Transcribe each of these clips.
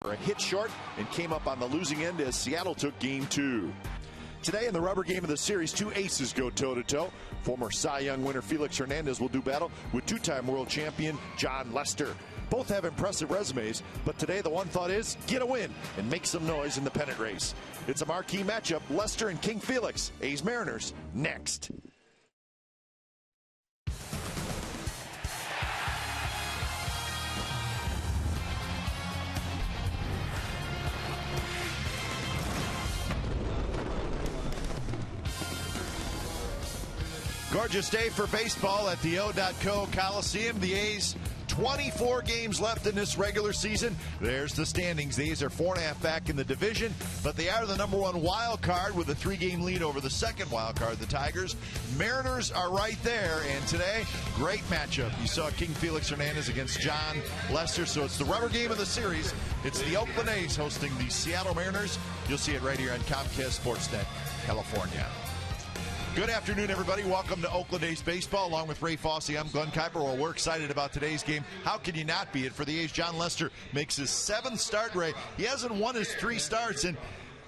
A hit short and came up on the losing end as Seattle took game 2. Today in the rubber game of the series, two aces go toe-to-toe. Former Cy Young winner Felix Hernandez will do battle with two-time world champion Jon Lester. Both have impressive resumes, but today the one thought is get a win and make some noise in the pennant race. It's a marquee matchup, Lester and King Felix. A's Mariners next. Gorgeous day for baseball at the O.co Coliseum. The A's 24 games left in this regular season. There's the standings. The A's are 4.5 back in the division, but they are the #1 wild card with a 3-game lead over the second wild card, the Tigers. Mariners are right there, and today, great matchup. You saw King Felix Hernandez against Jon Lester, so it's the rubber game of the series. It's the Oakland A's hosting the Seattle Mariners. You'll see it right here on Comcast Sportsnet, California. Good afternoon, everybody. Welcome to Oakland A's Baseball. Along with Ray Fosse, I'm Glenn Kuiper. Well, we're excited about today's game. How can you not be? It for the A's, Jon Lester makes his 7th start, Ray. He hasn't won his 3 starts, and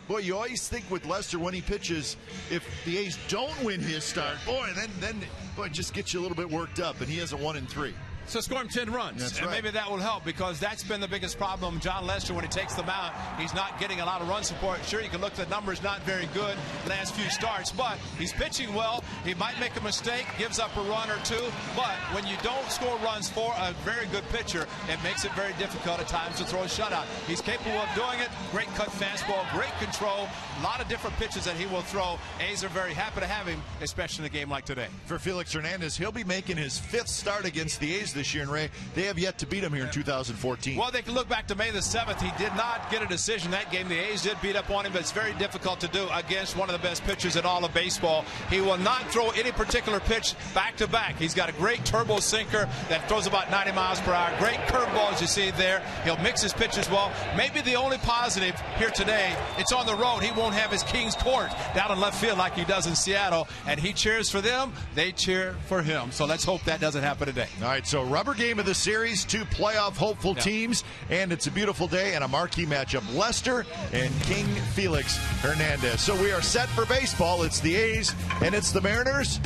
boy, you always think with Lester when he pitches, if the A's don't win his start, boy, then it just gets you a little bit worked up, and he hasn't won in 3. So score him 10 runs. That's and right. Maybe that will help, because that's been the biggest problem. Jon Lester, when he takes the mound, he's not getting a lot of run support. Sure, you can look at the numbers, not very good last few starts, but he's pitching well. He might make a mistake, gives up a run or two, but when you don't score runs for a very good pitcher, it makes it very difficult at times to throw a shutout. He's capable of doing it. Great cut fastball, great control, a lot of different pitches that he will throw. A's are very happy to have him, especially in a game like today. For Felix Hernandez, he'll be making his 5th start against the A's this year, and Ray, they have yet to beat him here in 2014. Well, they can look back to May the 7th. He did not get a decision that game. The A's did beat up on him, but it's very difficult to do against one of the best pitchers in all of baseball. He will not throw any particular pitch back-to-back. He's got a great turbo sinker that throws about 90 miles per hour. Great curveball, as you see there. He'll mix his pitches well. Maybe the only positive here today, it's on the road. He won't have his King's Court down in left field like he does in Seattle, and he cheers for them. They cheer for him. So let's hope that doesn't happen today. All right, so rubber game of the series, 2 playoff hopeful teams, and it's a beautiful day and a marquee matchup, Lester and King Felix Hernandez. So we are set for baseball. It's the A's and it's the Mariners.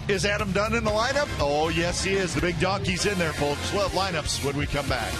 Is Adam Dunn in the lineup? Oh, yes, he is. The big donkey's in there, folks. We'll have lineups when we come back.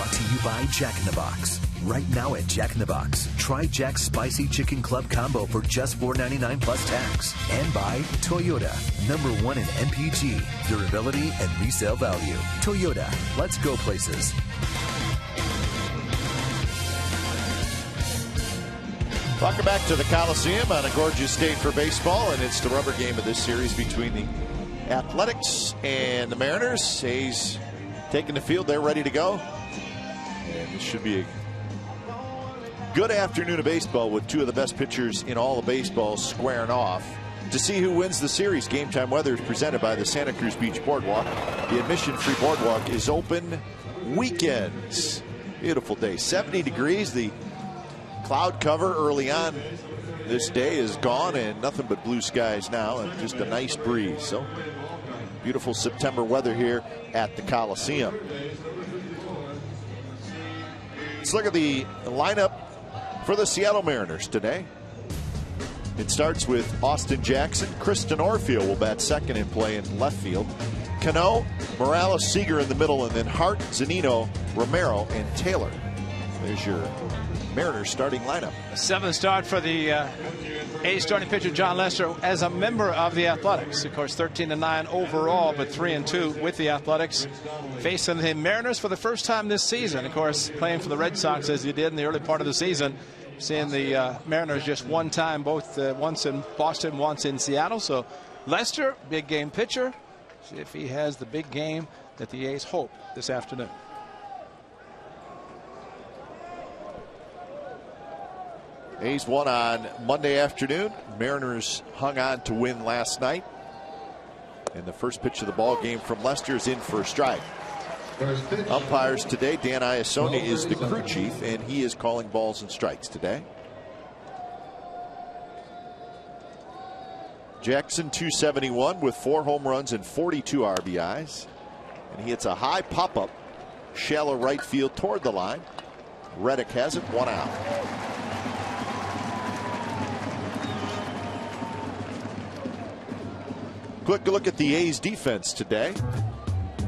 Brought to you by Jack in the Box. Right now at Jack in the Box, try Jack's Spicy Chicken Club Combo for just $4.99 plus tax. And by Toyota, #1 in MPG, durability and resale value. Toyota, let's go places. Welcome back to the Coliseum on a gorgeous day for baseball, and it's the rubber game of this series between the Athletics and the Mariners. A's taking the field, they're ready to go. And this should be a good afternoon of baseball with two of the best pitchers in all of baseball squaring off. To see who wins the series, Game Time Weather is presented by the Santa Cruz Beach Boardwalk. The admission-free boardwalk is open weekends. Beautiful day, 70 degrees. The cloud cover early on this day is gone, and nothing but blue skies now, and just a nice breeze. So beautiful September weather here at the Coliseum. Let's look at the lineup for the Seattle Mariners today. It starts with Austin Jackson. Kristen Orfield will bat second and play in left field. Cano, Morales, Seager in the middle, and then Hart, Zunino, Romero, and Taylor. There's your Mariners starting lineup. A 7th start for the A's starting pitcher Jon Lester as a member of the Athletics. Of course, 13-9 overall, but 3-2 with the Athletics. Facing the Mariners for the first time this season. Of course, playing for the Red Sox as he did in the early part of the season. Seeing the Mariners just one time, both once in Boston, once in Seattle. So Lester, big game pitcher. See if he has the big game that the A's hope this afternoon. A's won on Monday afternoon. Mariners hung on to win last night. And the first pitch of the ball game from Lester is in for a strike. Umpires today, Dan Iasone is the crew chief, and he is calling balls and strikes today. Jackson, 271 with 4 home runs and 42 RBIs. And he hits a high pop-up, shallow right field toward the line. Reddick has it, 1 out. Quick look at the A's defense today.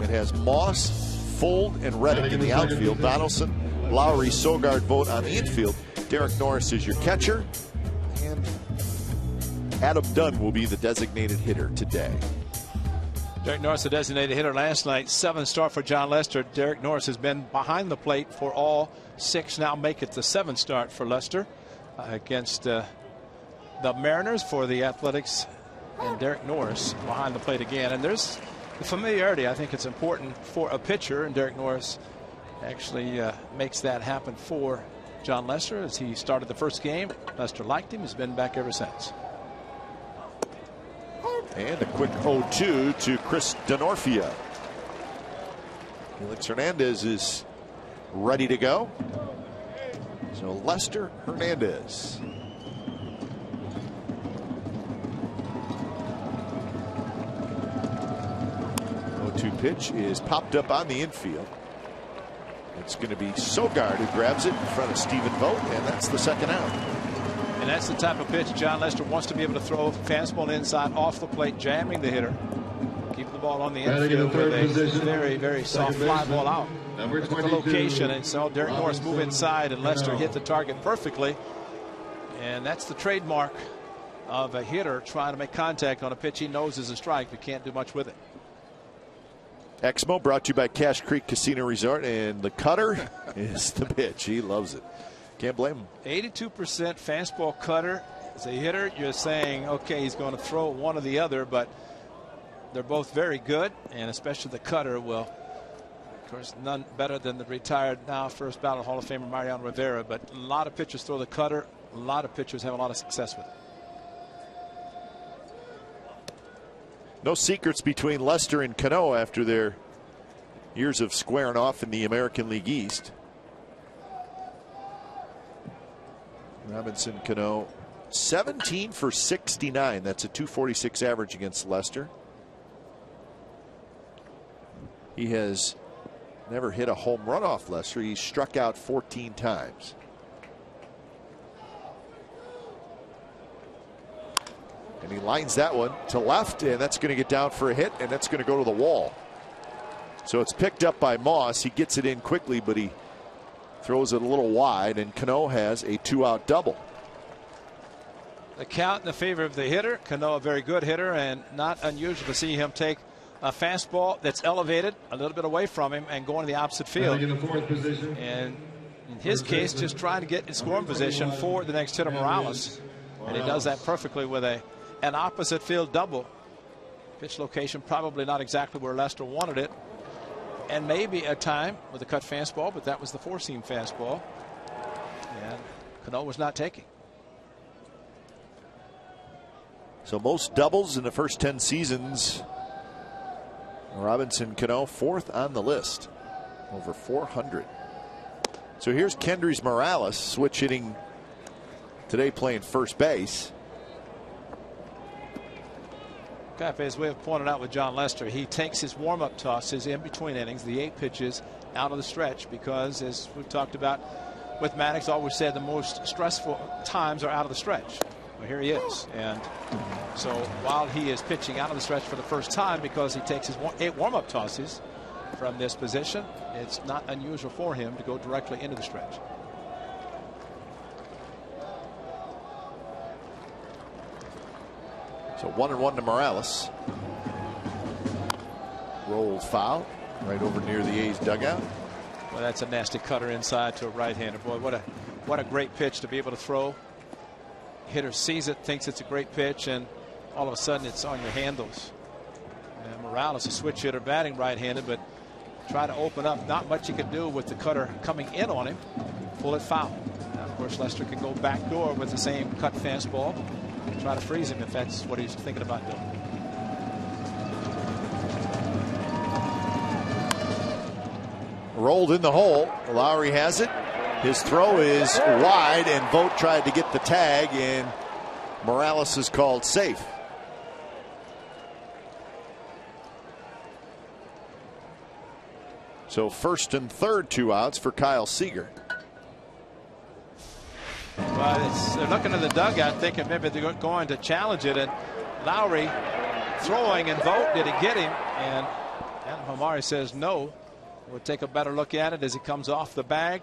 It has Moss, Fold, and Reddick in the outfield. Donaldson, Lowry, Sogard, Vogt on the infield. Derek Norris is your catcher. And Adam Dunn will be the designated hitter today. Derek Norris, the designated hitter last night. 7th start for Jon Lester. Derek Norris has been behind the plate for all 6. Now make it the 7th start for Lester against the Mariners for the Athletics. And Derek Norris behind the plate again. And there's the familiarity. I think it's important for a pitcher. And Derek Norris actually makes that happen for Jon Lester as he started the first game. Lester liked him. He's been back ever since. And a quick 0-2 to Chris Denorfia. Felix Hernandez is ready to go. So Lester, Hernandez. 0-2 pitch is popped up on the infield. It's going to be Sogard who grabs it in front of Stephen Vogt, and that's the 2nd out. And that's the type of pitch Jon Lester wants to be able to throw. Fastball inside off the plate, jamming the hitter. Keep the ball on the infield with a very, very soft fly ball out. Look at the location, and so Derek Norris move inside, and Lester hit the target perfectly. And that's the trademark of a hitter trying to make contact on a pitch he knows is a strike but can't do much with it. Exmo brought to you by Cache Creek Casino Resort, and the cutter is the pitch. He loves it. Can't blame him. 82% fastball cutter. As a hitter, you're saying, okay, he's going to throw one or the other, but they're both very good, and especially the cutter will, of course, none better than the retired now first ballot Hall of Famer Mariano Rivera, but a lot of pitchers throw the cutter. A lot of pitchers have a lot of success with it. No secrets between Lester and Cano after their years of squaring off in the American League East. Robinson Cano, 17 for 69. That's a 246 average against Lester. He has never hit a home run off Lester. He's struck out 14 times. And he lines that one to left, and that's going to get down for a hit, and that's going to go to the wall. So it's picked up by Moss. He gets it in quickly, but he throws it a little wide, and Cano has a 2-out double. The count in the favor of the hitter. Cano, a very good hitter, and not unusual to see him take a fastball that's elevated a little bit away from him and going to the opposite field. And in his case, just trying to get in scoring position for the next hitter, Morales. And he does that perfectly with an opposite field double. Pitch location probably not exactly where Lester wanted it. And maybe a time with a cut fastball, but that was the four-seam fastball. And Cano was not taking. So most doubles in the first 10 seasons. Robinson Cano, 4th on the list. Over 400. So here's Kendrys Morales, switch hitting today, playing first base. As we have pointed out with John Lester, he takes his warm-up tosses in between innings, the 8 pitches out of the stretch, because as we've talked about with Maddox, always said the most stressful times are out of the stretch. Well, here he is. And so while he is pitching out of the stretch for the first time, because he takes his 8 warm-up tosses from this position, it's not unusual for him to go directly into the stretch. So 1-1 to Morales. Rolled foul right over near the A's dugout. Well, that's a nasty cutter inside to a right-hander. Boy, what a great pitch to be able to throw. Hitter sees it, thinks it's a great pitch, and all of a sudden it's on your handles. And Morales, a switch hitter, batting right-handed, but try to open up. Not much you can do with the cutter coming in on him. Pull it foul. Now, of course, Lester can go back door with the same cut fastball. Try to freeze him if that's what he's thinking about doing. Rolled in the hole. Lowry has it. His throw is wide, and Vogt tried to get the tag, and Morales is called safe. So first and third, 2 outs for Kyle Seager. Well, they're looking at the dugout thinking maybe they're going to challenge it, and Lowry throwing, and Vogt, did he get him? And Homari says no. We'll take a better look at it as he comes off the bag.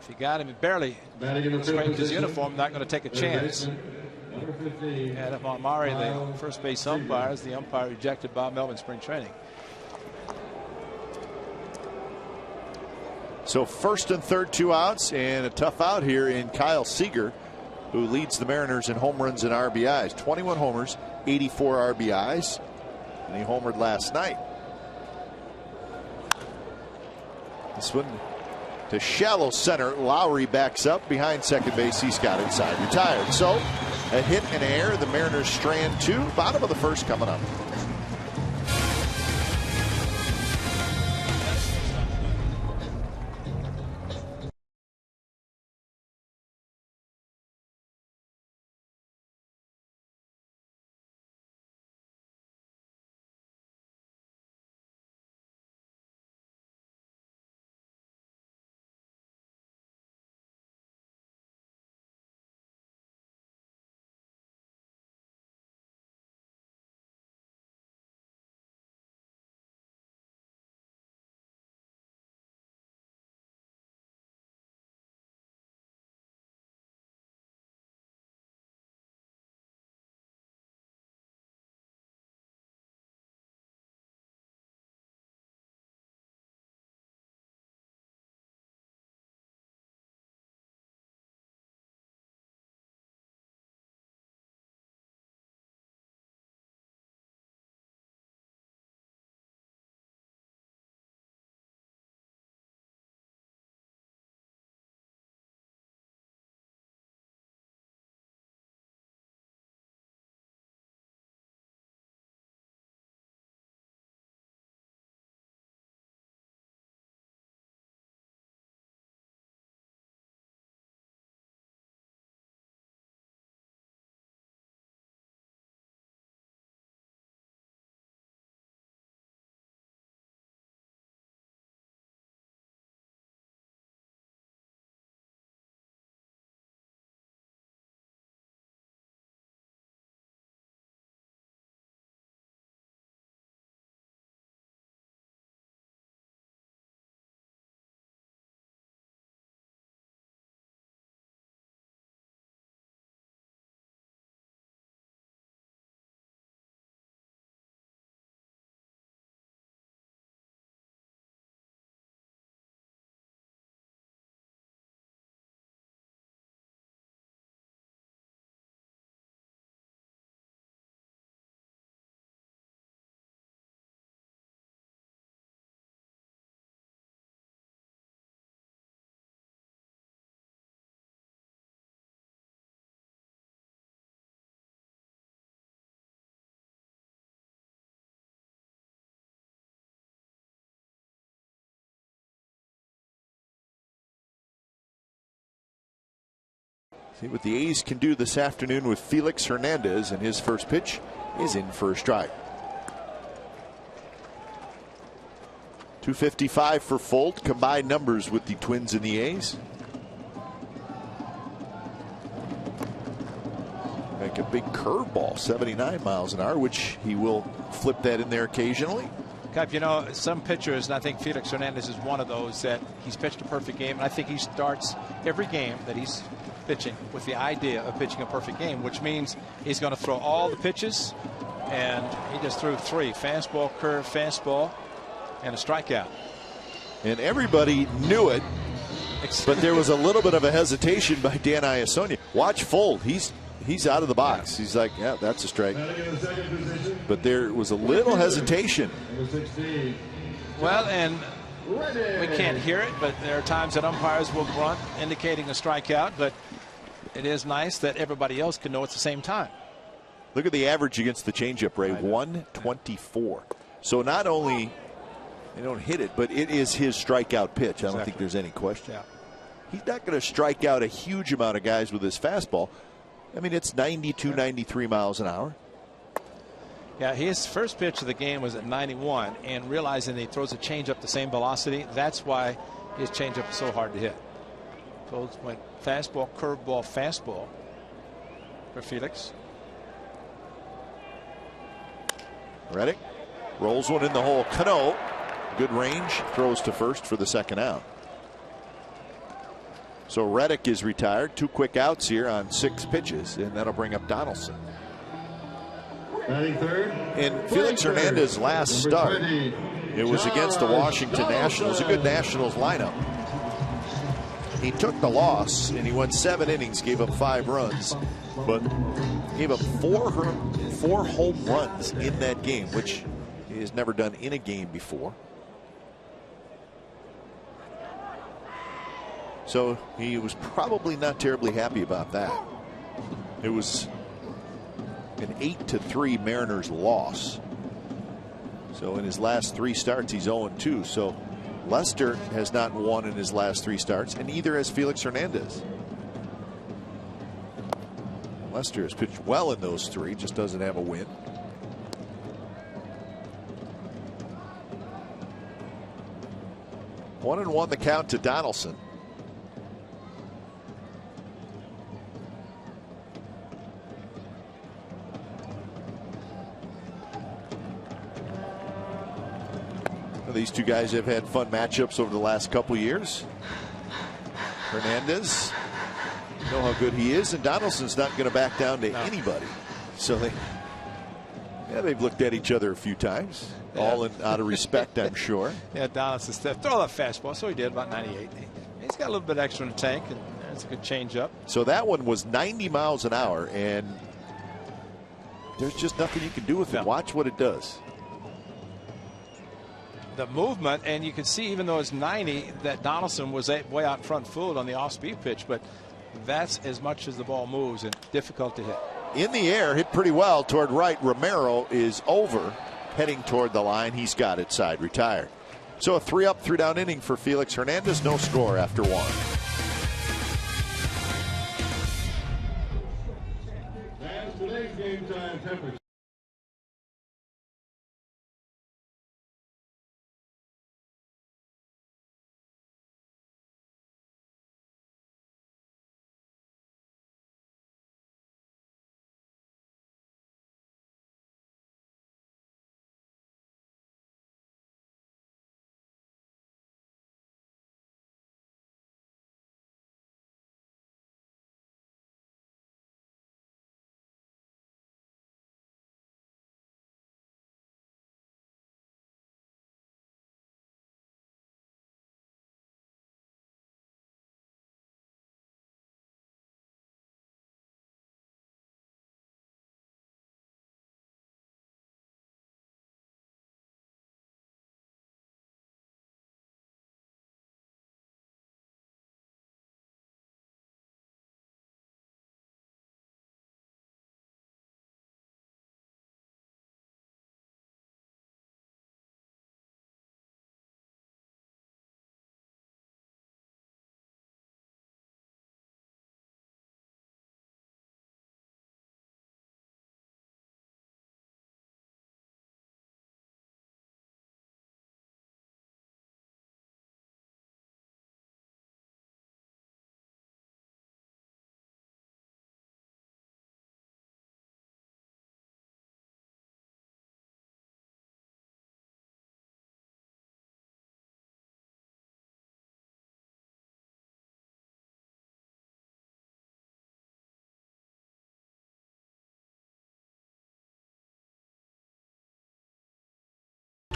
If he got him, he barely scraped his uniform, not going to take a chance. And Homari, the first base umpire, is the umpire rejected Bob Melvin spring training. So first and third, 2 outs, and a tough out here in Kyle Seager, who leads the Mariners in home runs and RBIs. 21 homers, 84 RBIs, and he homered last night. This one to shallow center. Lowry backs up behind second base. He's got inside, retired. So a hit and error. The Mariners strand 2. Bottom of the first coming up. See what the A's can do this afternoon with Felix Hernandez, and his first pitch is in for a strike. 255 for Folt, combined numbers with the Twins and the A's. Like a big curveball, 79 miles an hour, which he will flip that in there occasionally. Cap, you know, some pitchers, and I think Felix Hernandez is one of those, that he's pitched a perfect game. And I think he starts every game that he's pitching with the idea of pitching a perfect game, which means he's going to throw all the pitches. And he just threw 3: fastball, curve, fastball, and a strikeout. And everybody knew it, but there was a little bit of a hesitation by Dan Iassogna. Watch Folt. He's out of the box. He's like, yeah, that's a strike. But there was a little hesitation. Well, and we can't hear it, but there are times that umpires will grunt, indicating a strikeout. But it is nice that everybody else can know at the same time. Look at the average against the changeup, Ray. 124. So not only they don't hit it, but it is his strikeout pitch. I don't think there's any question. Yeah. He's not going to strike out a huge amount of guys with his fastball. I mean, it's 92, 93 miles an hour. Yeah, his first pitch of the game was at 91, and realizing that he throws a changeup the same velocity, that's why his changeup is so hard to hit. So it went fastball, curveball, fastball for Felix. Reddick rolls one in the hole. Cano, good range, throws to first for the second out. So Reddick is retired. 2 quick outs here on 6 pitches, and that'll bring up Donaldson. In Felix Hernandez's last start, it was against the Washington Nationals, a good Nationals lineup. He took the loss, and he went 7 innings, gave up 5 runs, but gave up 4 home runs in that game, which he has never done in a game before. So he was probably not terribly happy about that. It was an 8-3 Mariners loss. So in his last 3 starts, he's 0-2. So Lester has not won in his last 3 starts, and neither has Felix Hernandez. Lester has pitched well in those 3, just doesn't have a win. 1-1 the count to Donaldson. These 2 guys have had fun matchups over the last couple years. Hernandez, you know how good he is, and Donaldson's not going to back down to anybody. So they've looked at each other a few times, all out of respect, I'm sure. Yeah, Donaldson said, throw that fastball. So he did, about 98. He's got a little bit extra in the tank, and that's a good changeup. So that one was 90 miles an hour, and there's just nothing you can do with it. Watch what it does. The movement, and you can see, even though it's 90, that Donaldson was way out front foot on the off-speed pitch, but that's as much as the ball moves and difficult to hit. In the air, hit pretty well toward right. Romero is over, heading toward the line. He's got it side retired. So a 3-up, 3-down inning for Felix Hernandez. No score after 1. That's today's game time temperature.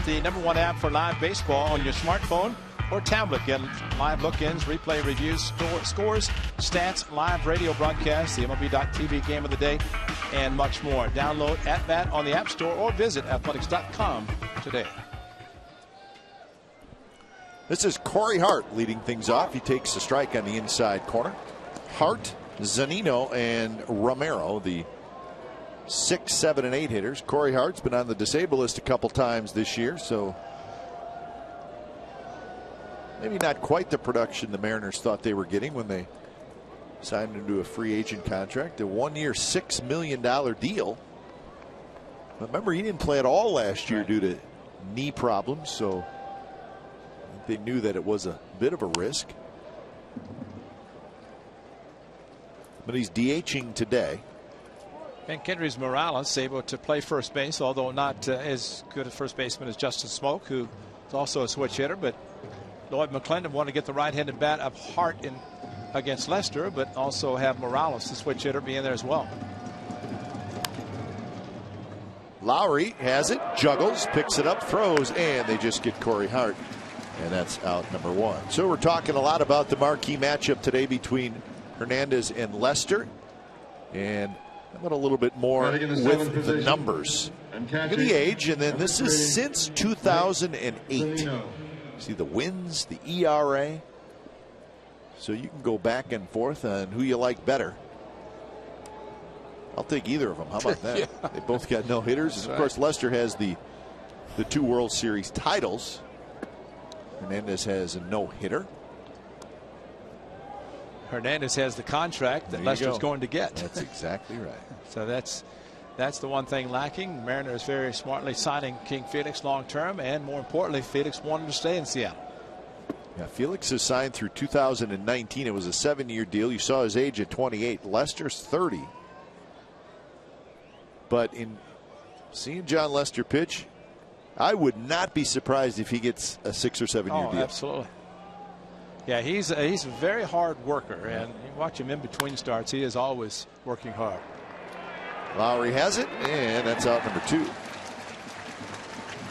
the #1 app for live baseball on your smartphone or tablet. Get live look-ins, replay reviews, scores, stats, live radio broadcasts, the MLB.TV game of the day, and much more. Download At Bat on the App Store or visit athletics.com today. This is Corey Hart leading things off. He takes a strike on the inside corner. Hart, Zunino, and Romero, the 6, 7, and 8 hitters. Corey Hart's been on the disabled list a couple times this year, so maybe not quite the production the Mariners thought they were getting when they signed him to a free agent contract. A 1-year, $6 million deal. But remember, he didn't play at all last year due to knee problems, so they knew that it was a bit of a risk. But he's DHing today. And Kendrys Morales able to play first base, although not as good a first baseman as Justin Smoke, who is also a switch hitter. But Lloyd McClendon wanted to get the right-handed bat of Hart against Lester, but also have Morales, the switch hitter, be in there as well. Lowry has it, juggles, picks it up, throws, and they just get Corey Hart. And that's out #1. So we're talking a lot about the marquee matchup today between Hernandez and Lester. And how about a little bit more with the numbers? Look at the age, and then this is since 2008. See the wins, the ERA. So you can go back and forth on who you like better. I'll take either of them. How about that? Yeah. They both got no hitters. And of course, Lester has the 2 World Series titles. Hernandez has a no-hitter. Hernandez has the contract that Lester's going to get. That's exactly right. So that's the one thing lacking. Mariners very smartly signing King Felix long-term, and more importantly, Felix wanted to stay in Seattle. Yeah, Felix is signed through 2019. It was a 7-year deal. You saw his age at 28. Lester's 30. But in seeing John Lester pitch, I would not be surprised if he gets a 6 or 7 year deal. Absolutely. Yeah, he's a very hard worker, and you watch him in between starts. He is always working hard. Lowry has it, and that's out #2.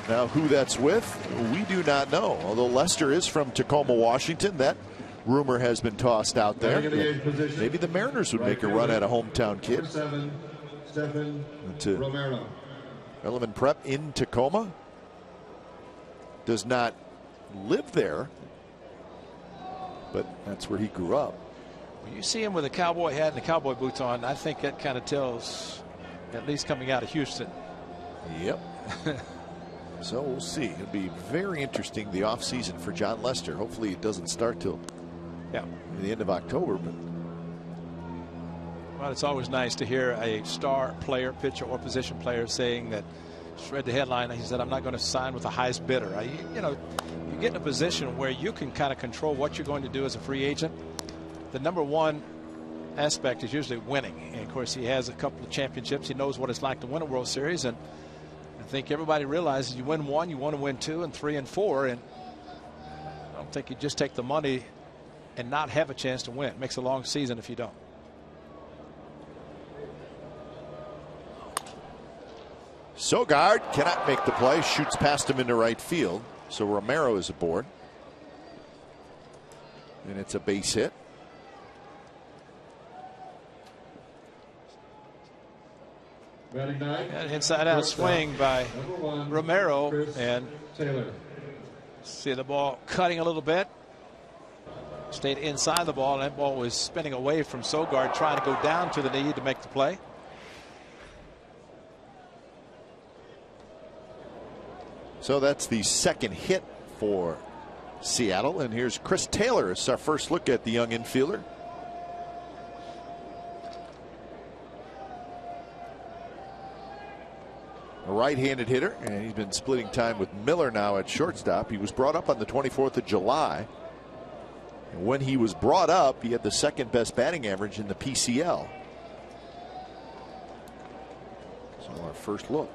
Now, who that's with, we do not know. Although Lester is from Tacoma, Washington, that rumor has been tossed out there. Maybe the Mariners would make a run at a hometown kid. To Relevant Prep in Tacoma. Does not live there, but that's where he grew up. When you see him with a cowboy hat and the cowboy boots on, I think that kind of tells, at least coming out of Houston. Yep. So we'll see. It'll be very interesting, the offseason for John Lester. Hopefully it doesn't start till the end of October. But well, it's always nice to hear a star player, pitcher, or position player saying that. Just read the headline. He said, "I'm not going to sign with the highest bidder." You get in a position where you can kind of control what you're going to do as a free agent. The #1 aspect is usually winning. And of course, he has a couple of championships. He knows what it's like to win a World Series. And I think everybody realizes you win 1, you want to win 2 and 3 and 4. And I don't think you just take the money and not have a chance to win. It makes a long season if you don't. Sogard cannot make the play, shoots past him into right field. So Romero is aboard. And it's a base hit. An inside out swing by Romero, and see the ball cutting a little bit. Stayed inside the ball, and that ball was spinning away from Sogard, trying to go down to the knee to make the play. So that's the second hit for Seattle. And here's Chris Taylor. It's our first look at the young infielder. A right-handed hitter, and he's been splitting time with Miller now at shortstop. He was brought up on the 24th of July. And when he was brought up, he had the second best batting average in the PCL. So our first look.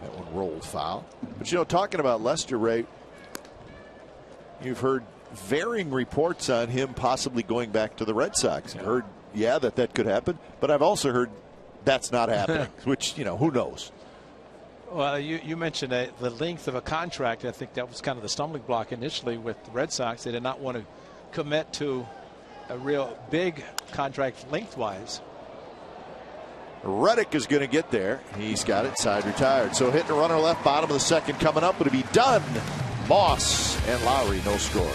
That one rolled foul. But talking about Lester, Ray, you've heard varying reports on him possibly going back to the Red Sox. You heard yeah, that could happen. But I've also heard that's not happening, which, who knows? Well, you mentioned the length of a contract. I think that was kind of the stumbling block initially with the Red Sox. They did not want to commit to a real big contract lengthwise. Reddick is going to get there. He's got it, side retired. So hitting a runner left, bottom of the second coming up. It'll be done. Moss and Lowry, no score.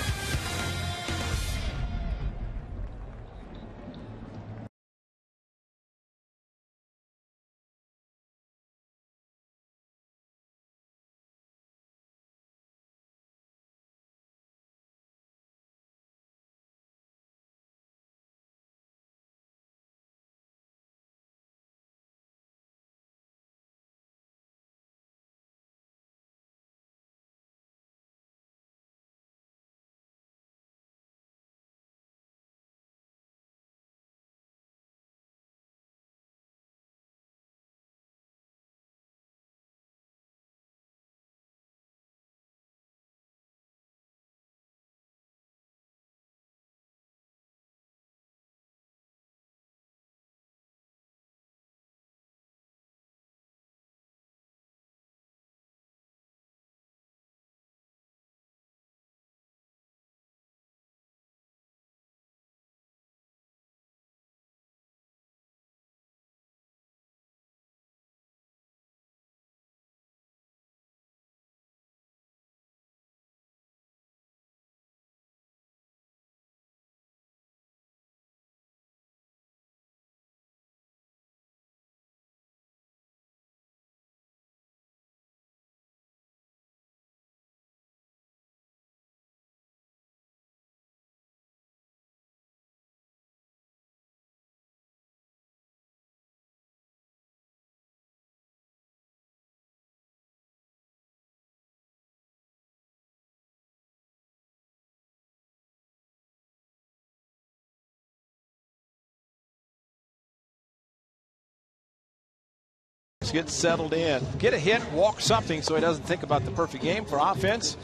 Get settled in, get a hit, walk something so he doesn't think about the perfect game for offense.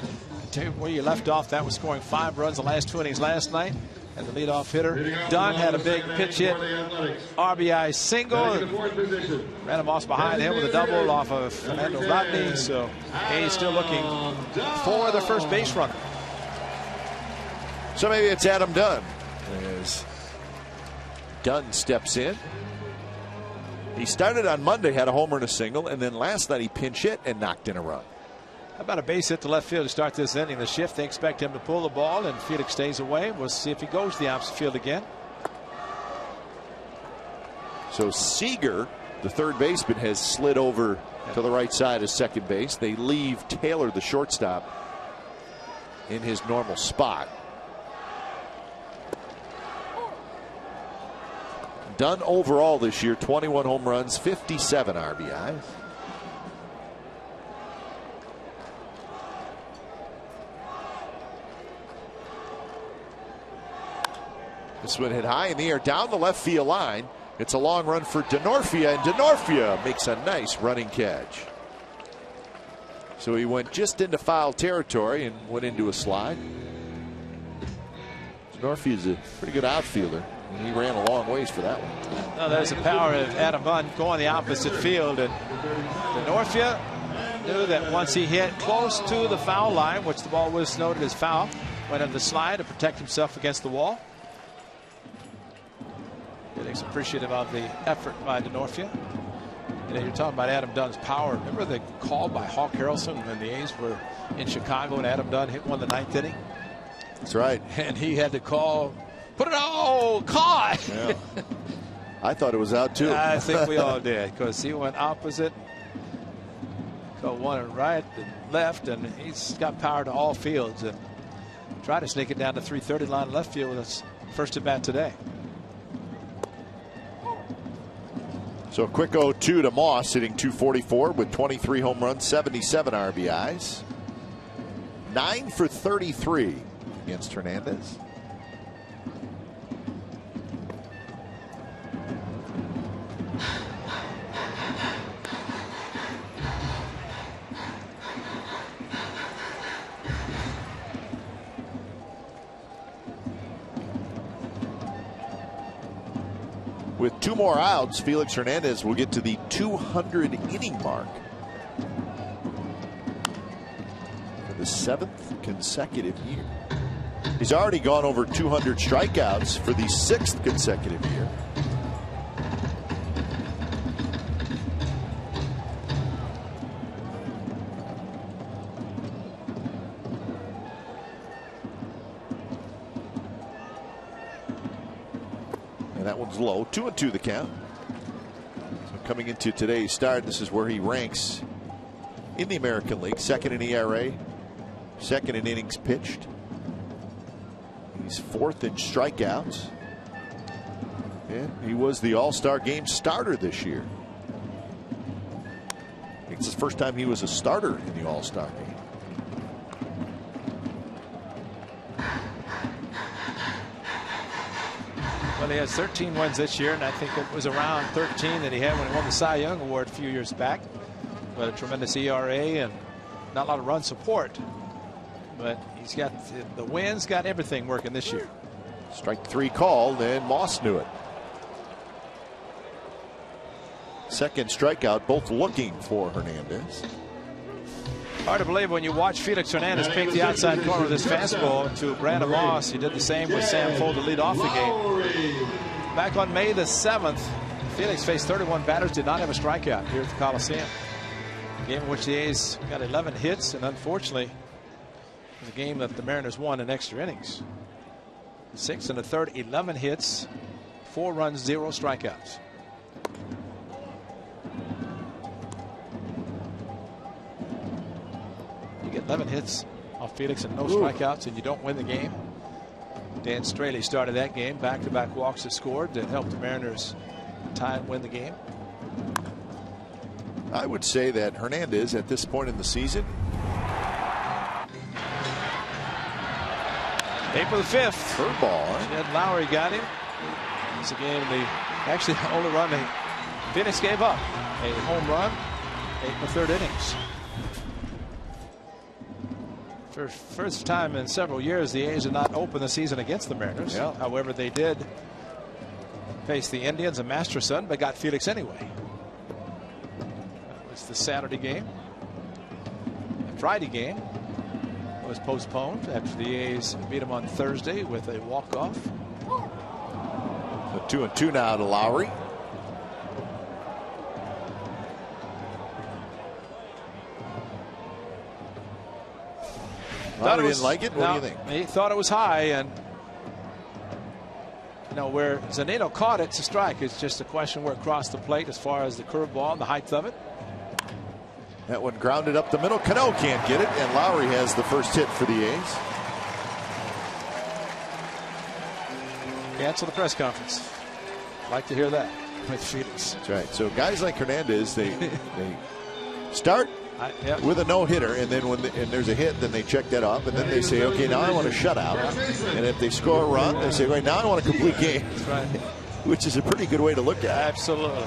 To where you left off, that was scoring 5 runs the last 2 innings last night. And the leadoff hitter, Dunn, had a big pitch hit, RBI single. Ran Moss behind him with a double off of Fernando Rodney. So Hayes still looking for the first base runner. So maybe it's Adam Dunn. As Dunn steps in. He started on Monday, had a homer and a single, and then last night he pinch hit and knocked in a run. How about a base hit to left field to start this inning? The shift, they expect him to pull the ball, and Felix stays away. We'll see if he goes to the opposite field again. So Seager, the third baseman, has slid over to the right side of second base. They leave Taylor, the shortstop, in his normal spot. Done overall this year, 21 home runs, 57 RBIs. This one hit high in the air down the left field line. It's a long run for Denorfia, and Denorfia makes a nice running catch. So he went just into foul territory and went into a slide. Denorfia is a pretty good outfielder. He ran a long ways for that one. No, there's the power of Adam Dunn going the opposite field. And Denorfia knew that once he hit close to the foul line, which the ball was noted as foul, went on the slide to protect himself against the wall. He's appreciative of the effort by Denorfia. You're talking about Adam Dunn's power. Remember the call by Hawk Harrelson when the A's were in Chicago and Adam Dunn hit one the 9th inning? That's right. And he had to call, put it on, caught. Yeah. I thought it was out too. I think we all did, because he went opposite. Go one and right and left, and he's got power to all fields. And tried to sneak it down to 330 line left field with his first at bat today. So a quick 0-2 to Moss, hitting .244 with 23 home runs, 77 RBIs. 9 for 33 against Hernandez. With 2 more outs, Felix Hernandez will get to the 200 inning mark for the 7th consecutive year. He's already gone over 200 strikeouts for the 6th consecutive year. And that one's low. 2-2 the count. So coming into today's start, this is where he ranks in the American League. 2nd in ERA, 2nd in innings pitched. He's 4th in strikeouts. And he was the All-Star Game starter this year. I think it's his first time he was a starter in the All-Star Game. Well, he has 13 wins this year, and I think it was around 13 that he had when he won the Cy Young Award a few years back. But a tremendous ERA and not a lot of run support. But he's got the wins, got everything working this year. Strike 3 called, and Moss knew it. 2nd strikeout, both looking for Hernandez. Hard to believe when you watch Felix Hernandez pick the outside corner with his fastball to Brandon Moss. He did the same with Sam Fuld to lead off the game. Back on May the 7th, Felix faced 31 batters, did not have a strikeout here at the Coliseum. A game in which the A's got 11 hits, and unfortunately, it was a game that the Mariners won in extra innings. 6 1/3, 11 hits, 4 runs, 0 strikeouts. You get 11 hits off Felix and no strikeouts, and you don't win the game. Dan Straley started that game. Back-to-back walks that scored that helped the Mariners tie and win the game. I would say that Hernandez at this point in the season, April the 5th. curveball. Jed Lowry got him. It's a game actually the only run Phoenix gave up. A home run, 8 1/3 innings. For first time in several years, the A's did not open the season against the Mariners. Yeah. However, they did face the Indians and Masterson, but got Felix anyway. That was the Saturday game. The Friday game was postponed after the A's beat them on Thursday with a walk-off. The 2-2 now to Lowry. Lowry didn't like it. What do you think? He thought it was high, and where Zunino caught it, it's a strike. It's just a question where it crossed the plate as far as the curveball and the height of it. That one grounded up the middle. Cano can't get it, and Lowry has the first hit for the A's. Cancel the press conference. Like to hear that with Felix. That's right. So guys like Hernandez, they start Yep. with a no-hitter, and then when there's a hit, then they check that off, and then they say, okay, now I want a shutout. And if they score a run, they say, right, now I want a complete game. That's right. Which is a pretty good way to look at it. Absolutely.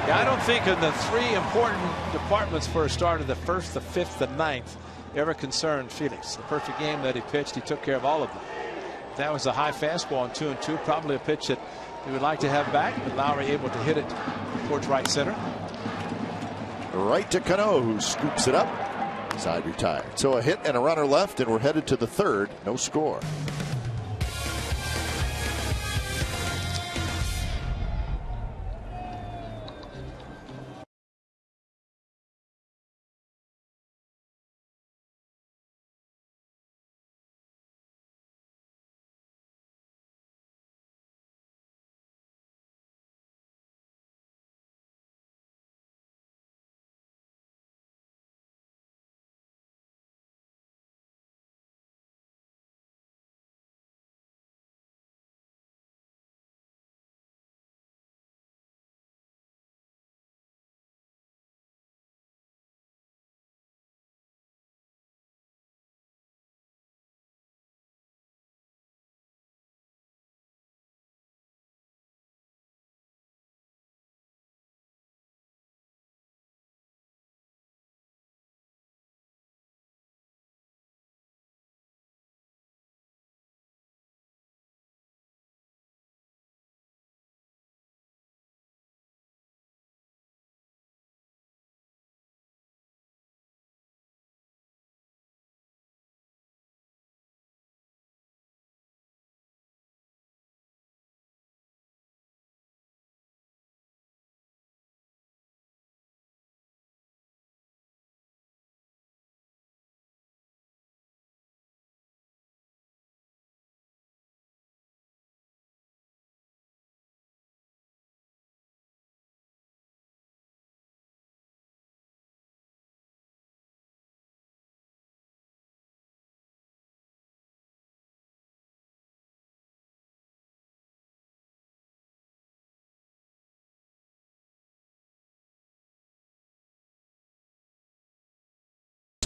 Yeah, I don't think in the 3 important departments for a starter, the 1st, the 5th, the 9th, ever concerned Felix. The perfect game that he pitched, he took care of all of them. That was a high fastball on 2-2, probably a pitch that he would like to have back, but Lowry able to hit it towards right center. Right to Cano, who scoops it up. Side retired. So a hit and a runner left, and we're headed to the 3rd. No score.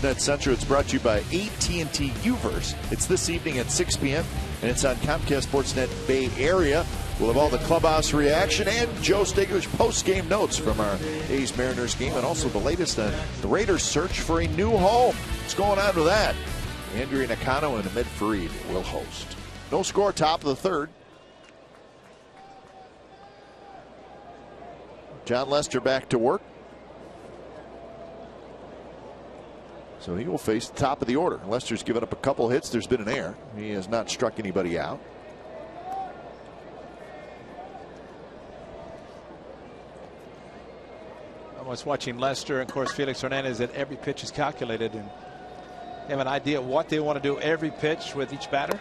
Sportsnet Central. It's brought to you by AT&T Uverse. It's this evening at 6 p.m. and it's on Comcast Sportsnet Bay Area. We'll have all the clubhouse reaction and Joe Stigler's post-game notes from our A's-Mariners game, and also the latest on the Raiders' search for a new home. What's going on with that? Andrea Nakano and Ahmed Fareed will host. No score, top of the third. John Lester back to work. So he will face the top of the order. Lester's given up a couple hits. There's been an error. He has not struck anybody out. I was watching Lester, and of course Felix Hernandez, that every pitch is calculated, and they have an idea of what they want to do every pitch with each batter.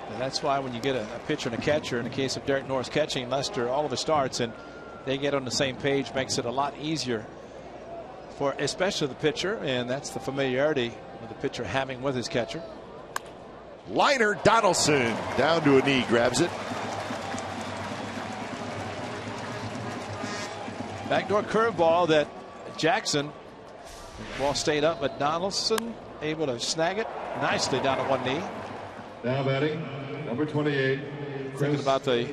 And that's why when you get a pitcher and a catcher, in the case of Derek Norris catching, Lester all of his starts, and they get on the same page, makes it a lot easier for especially the pitcher, and that's the familiarity of the pitcher having with his catcher. Liner Donaldson down to a knee, grabs it. Backdoor curveball that Jackson, ball stayed up, but Donaldson able to snag it nicely down to one knee. Now batting, number 28. Thinking about the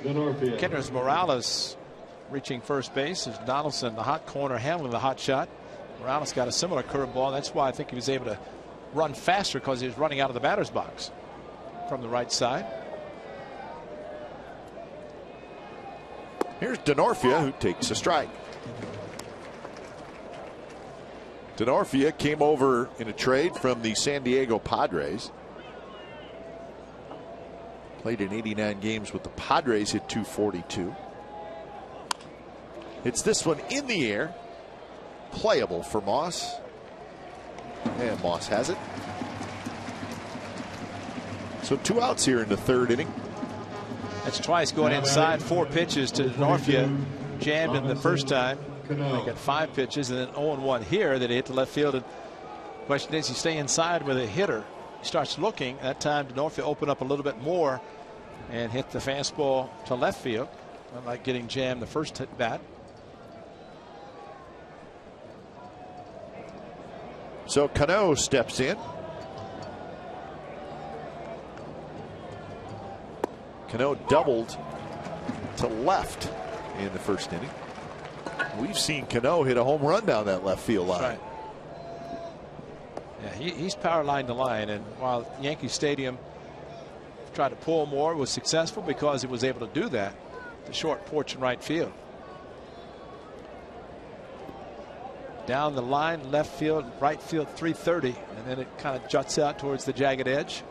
Kendrys Morales reaching first base is Donaldson, the hot corner, handling the hot shot. Morales got a similar curveball. That's why I think he was able to run faster, because he was running out of the batter's box from the right side. Here's Denorfia, who takes a strike. Denorfia came over in a trade from the San Diego Padres. Played in 89 games with the Padres, hit .242. It's this one in the air. Playable for Moss. And Moss has it. So 2 outs here in the third inning. That's twice going inside. 4 pitches to Denorfia. Jammed in the first time. They got 5 pitches, and then 0-1 here that he hit to left field. And the question is, you stay inside with a hitter. He starts looking. That time Denorfia opened up a little bit more and hit the fastball to left field. Unlike getting jammed the first bat. So Cano steps in. Cano doubled to left in the first inning. We've seen Cano hit a home run down that left field line. Right. Yeah, he's power line to line, and while Yankee Stadium tried to pull more, was successful because he was able to do that. The short porch in right field. Down the line, left field, right field, 330, and then it kind of juts out towards the jagged edge.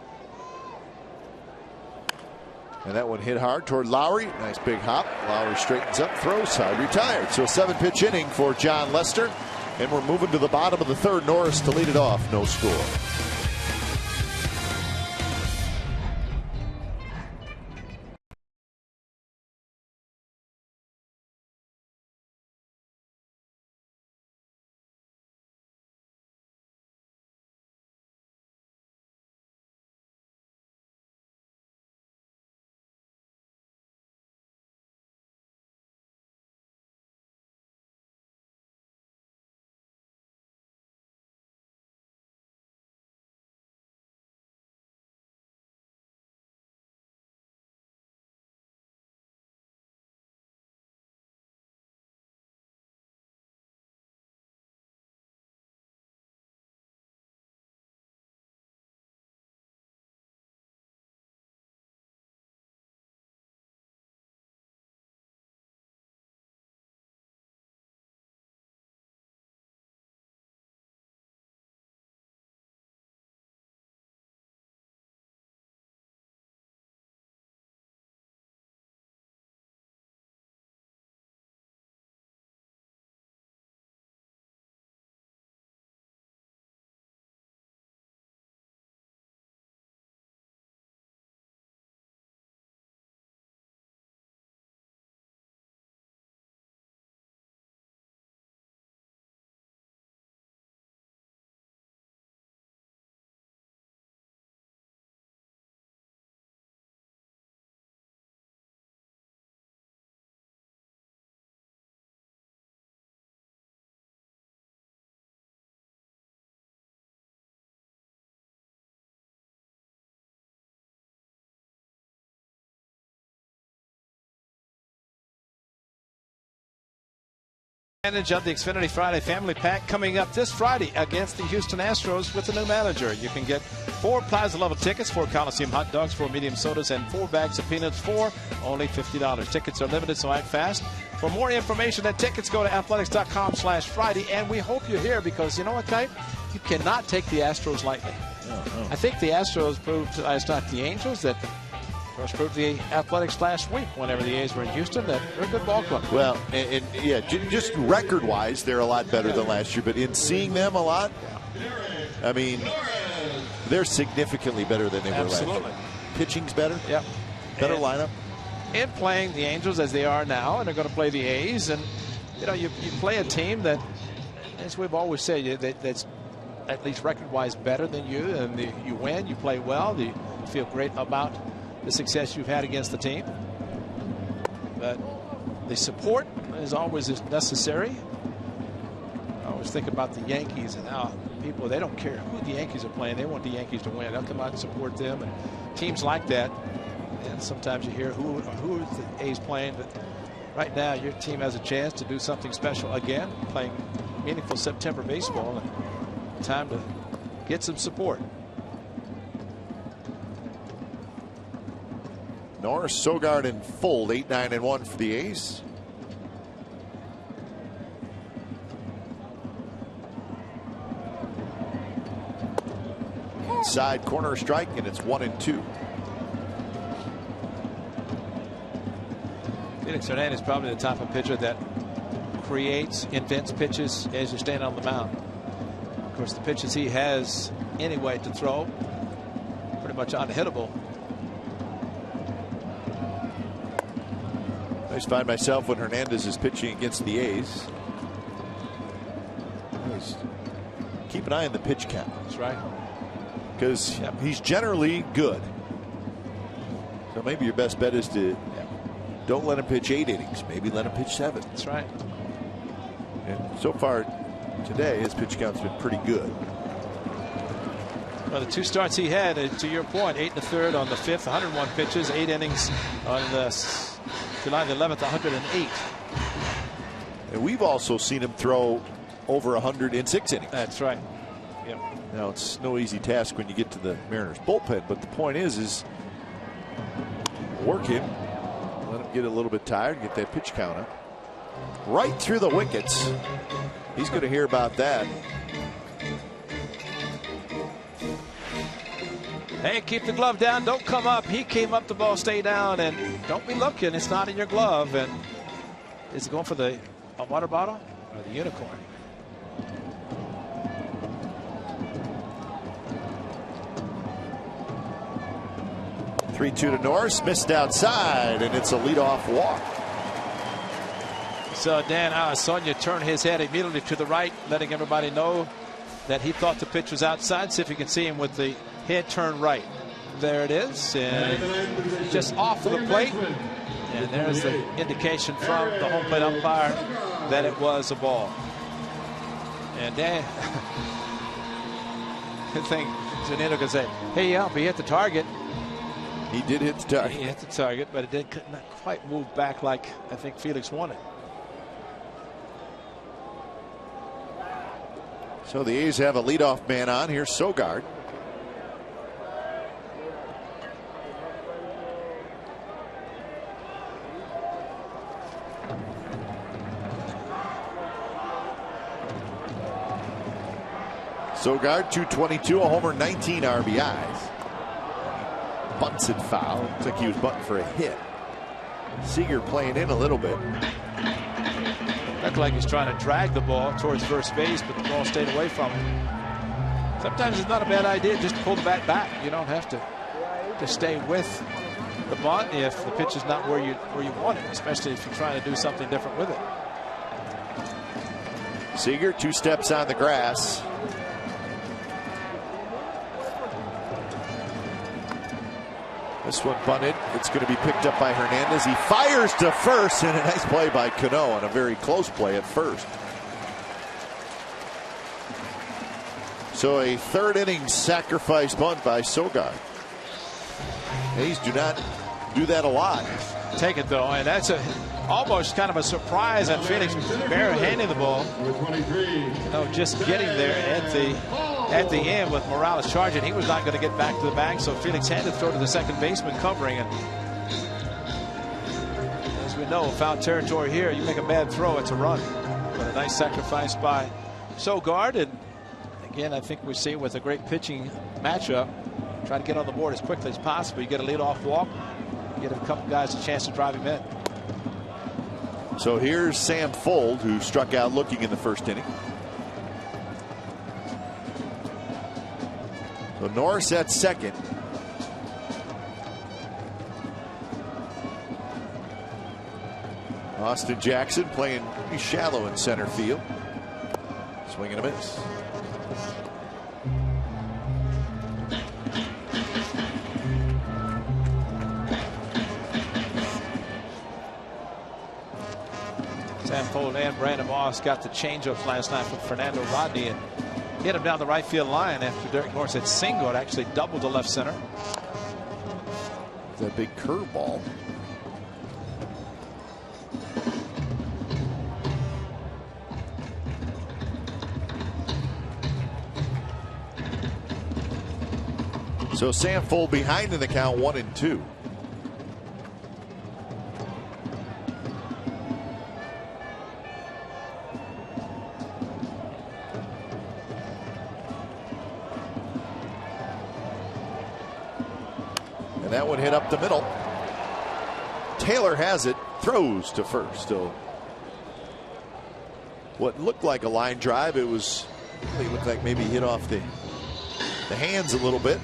And that one hit hard toward Lowry. Nice big hop. Lowry straightens up, throws side, retired. So a 7-pitch inning for John Lester. And we're moving to the bottom of the third. Norris to lead it off. No score. Advantage of the Xfinity Friday Family Pack coming up this Friday against the Houston Astros with the new manager. You can get 4 Plaza level tickets, 4 Coliseum hot dogs, 4 medium sodas, and 4 bags of peanuts for only $50. Tickets are limited, so act fast. For more information and tickets, go to athletics.com/Friday. And we hope you're here because you know what, Kite? You cannot take the Astros lightly. No. I think the Astros proved last night the Angels that first proved the Athletics last week whenever the A's were in Houston that they're a good ball club. Well, and yeah, just record-wise, they're a lot better than last year. But in seeing them a lot, I mean, they're significantly better than they were last year. Pitching's better. Yep. Better lineup. And playing the Angels as they are now, and they're going to play the A's. And, you know, you play a team that, as we've always said, that's at least record-wise better than you. And you win, you play well, you feel great about the success you've had against the team. But the support is always necessary. I always think about the Yankees and how people, they don't care who the Yankees are playing. They want the Yankees to win. They'll come out and support them. And teams like that. And sometimes you hear who is the A's playing. But right now, your team has a chance to do something special again, playing meaningful September baseball. And time to get some support. Norris, Sogard, and Fold, 8-9-1 for the A's. Inside corner strike, and it's 1-2. Felix Hernandez is probably the type of pitcher that creates, invents pitches as you stand on the mound. Of course, the pitches he has anyway to throw, pretty much unhittable. I just find myself when Hernandez is pitching against the A's. Keep an eye on the pitch count. That's right. Because he's generally good. So maybe your best bet is to don't let him pitch 8 innings. Maybe let him pitch 7. That's right. And so far today, his pitch count's been pretty good. Well, the 2 starts he had, to your point, 8 1/3 on the 5th, 101 pitches, 8 innings on the July the 11th, 108. And we've also seen him throw over 100 in 6 innings. That's right. Yep. Now, it's no easy task when you get to the Mariners bullpen, but the point is work him, let him get a little bit tired, get that pitch count up. Right through the wickets. He's going to hear about that. Hey, keep the glove down. Don't come up. He came up, the ball stay down, and don't be looking. It's not in your glove. And is it going for a water bottle or the unicorn? (3-2) to Norris, missed outside, and it's a leadoff walk. So Dan Sonia turned his head immediately to the right, letting everybody know that he thought the pitch was outside. See if you can see him with the head turned right. There it is, and just off of the plate. And there's the indication from the home plate umpire that it was a ball. And Dan, I think Zanino can say, hey, yeah, he hit the target. He did hit the target. He hit the target, but it did not quite move back like I think Felix wanted. So the A's have a leadoff man on. Here's Sogard. Sogard, 222, a homer, 19 RBIs. Bunts it foul. Looks like he was butting for a hit. Seager playing in a little bit. Looked like he's trying to drag the ball towards first base, but the ball stayed away from him. Sometimes it's not a bad idea just to pull the bat back. You don't have to stay with the bunt if the pitch is not where you want it, especially if you're trying to do something different with it. Seager, 2 steps on the grass. This one bunted. It's going to be picked up by Hernandez. He fires to first, and a nice play by Cano on a very close play at first. So a 3rd inning sacrifice bunt by Sogard. A's do not do that a lot. Take it though, and that's almost kind of a surprise on Phoenix barehanding the ball. Just getting there at the end with Morales charging. He was not going to get back to the bag, so Phoenix had to throw to the second baseman covering. And as we know, foul territory here, you make a bad throw, it's a run. But a nice sacrifice by Sogard. And again, I think we see with a great pitching matchup, try to get on the board as quickly as possible. You get a leadoff walk, get a couple guys a chance to drive him in. So here's Sam Fuld, who struck out looking in the first inning. So Norris at second. Austin Jackson playing pretty shallow in center field. Swing and a miss. Sam Fuld and Brandon Moss got the changeups last night from Fernando Rodney and hit him down the right field line after Derek Norris had singled, actually doubled to left center. That big curveball. So Sam Fuld behind in the count, 1-2. And that one hit up the middle. Taylor has it, throws to first. So what looked like a line drive, it looked like maybe hit off the hands a little bit.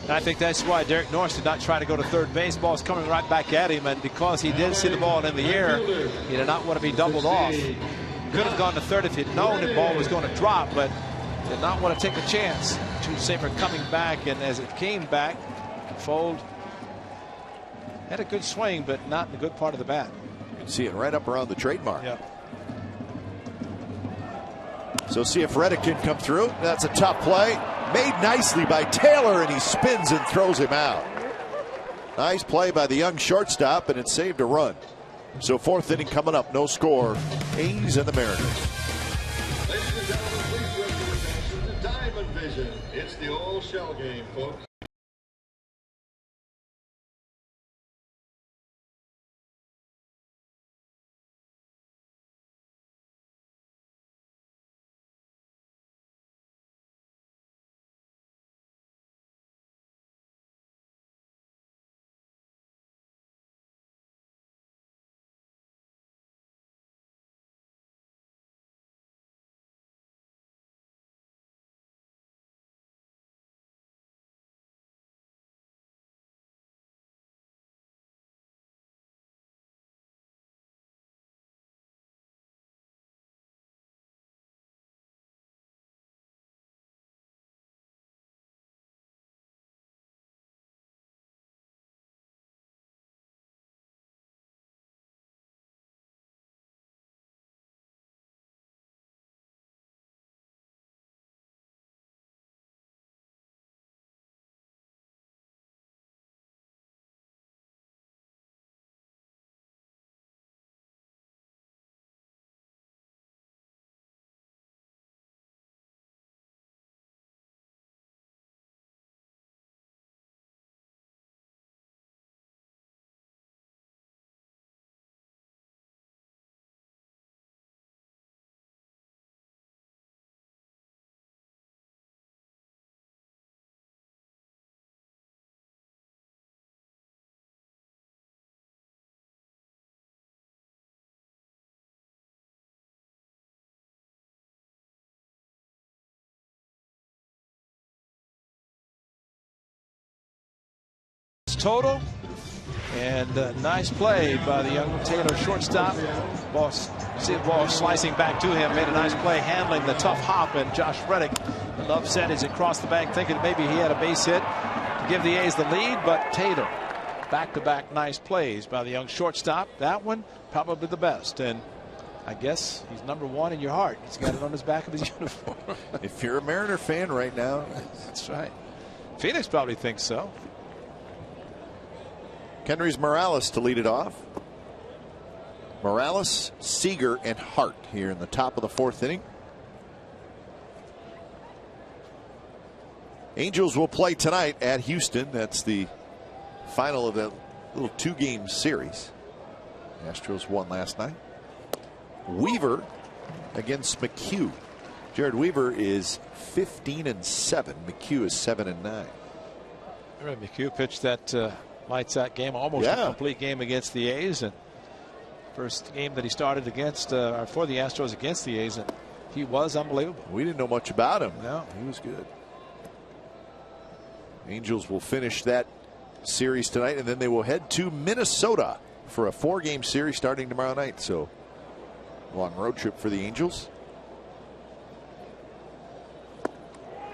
I think that's why Derek Norris did not try to go to third base. Ball's coming right back at him, and because he did see the ball in the air, he did not want to be doubled off. Could have gone to third if he'd known the ball was going to drop, but did not want to take a chance. Two Saber coming back, and as it came back, Fuld had a good swing, but not in the good part of the bat. You can see it right up around the trademark. Yep. So see if Reddick can come through. That's a tough play. Made nicely by Taylor, and he spins and throws him out. Nice play by the young shortstop, and it saved a run. So fourth inning coming up, no score. A's and the Mariners. Ladies and gentlemen, please bring your attention to Diamond Vision. It's the old shell game, folks. Total, and nice play by the young Taylor shortstop. See the ball slicing back to him, made a nice play handling the tough hop, and Josh Reddick, upset as he crossed the bag, thinking maybe he had a base hit to give the A's the lead, but Taylor, back-to-back nice plays by the young shortstop. That one probably the best, and I guess he's number one in your heart. He's got it on his back of his uniform. If you're a Mariner fan right now, that's right. Phoenix probably thinks so. Kendrys Morales to lead it off. Morales, Seager, and Hart here in the top of the 4th inning. Angels will play tonight at Houston. That's the final of that little 2-game series. Astros won last night. Weaver against McHugh. Jared Weaver is 15-7. McHugh is 7-9. McHugh pitched that lights out game, almost a complete game against the A's, and first game that he started against for the Astros against the A's, and he was unbelievable. We didn't know much about him. No, he was good. Angels will finish that series tonight, and then they will head to Minnesota for a 4-game series starting tomorrow night. So, long road trip for the Angels.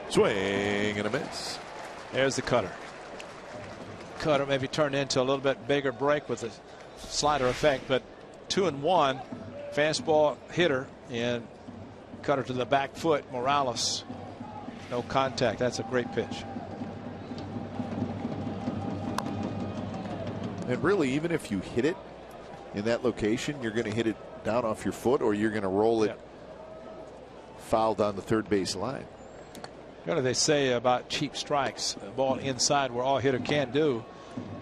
Swing and a miss. There's the cutter. Cutter maybe turned into a little bit bigger break with a slider effect, but 2-1 fastball hitter and cutter to the back foot. Morales, no contact. That's a great pitch. And really, even if you hit it in that location, you're going to hit it down off your foot, or you're going to roll it foul down the third base line. What do they say about cheap strikes? A ball inside, where all hitter can do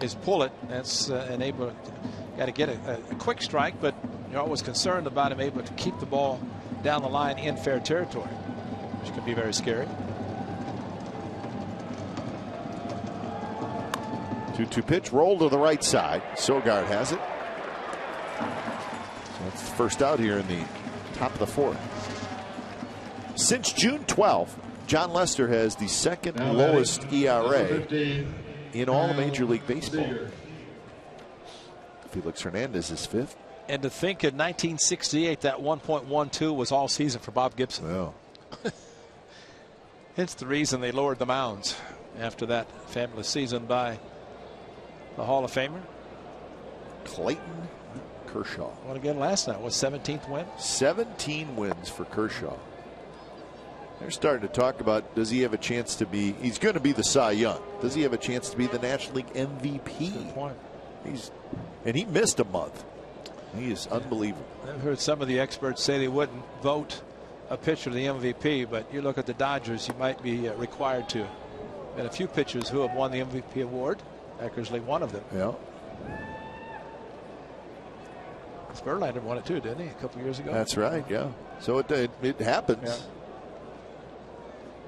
is pull it. That's got to get a quick strike, but you're always concerned about him able to keep the ball down the line in fair territory, which can be very scary. 2-2 pitch, roll to the right side. Sogard has it. So that's the first out here in the top of the 4th. Since June 12th, John Lester has the second lowest ERA in all of Major League Baseball. Felix Hernandez is 5th. And to think in 1968 that 1.12 was all season for Bob Gibson. Well, it's the reason they lowered the mounds after that fabulous season by the Hall of Famer Clayton Kershaw. What again last night was 17th win. 17 wins for Kershaw. They're starting to talk about, does he have a chance to be, he's going to be the Cy Young. Does he have a chance to be the National League MVP? Good point. And he missed a month. He is unbelievable. I've heard some of the experts say they wouldn't vote a pitcher the MVP, but you look at the Dodgers, you might be required to. And a few pitchers who have won the MVP award. Eckersley, one of them. Yeah. Verlander won it too, didn't he, a couple years ago? That's right, yeah. So it happens. Yeah.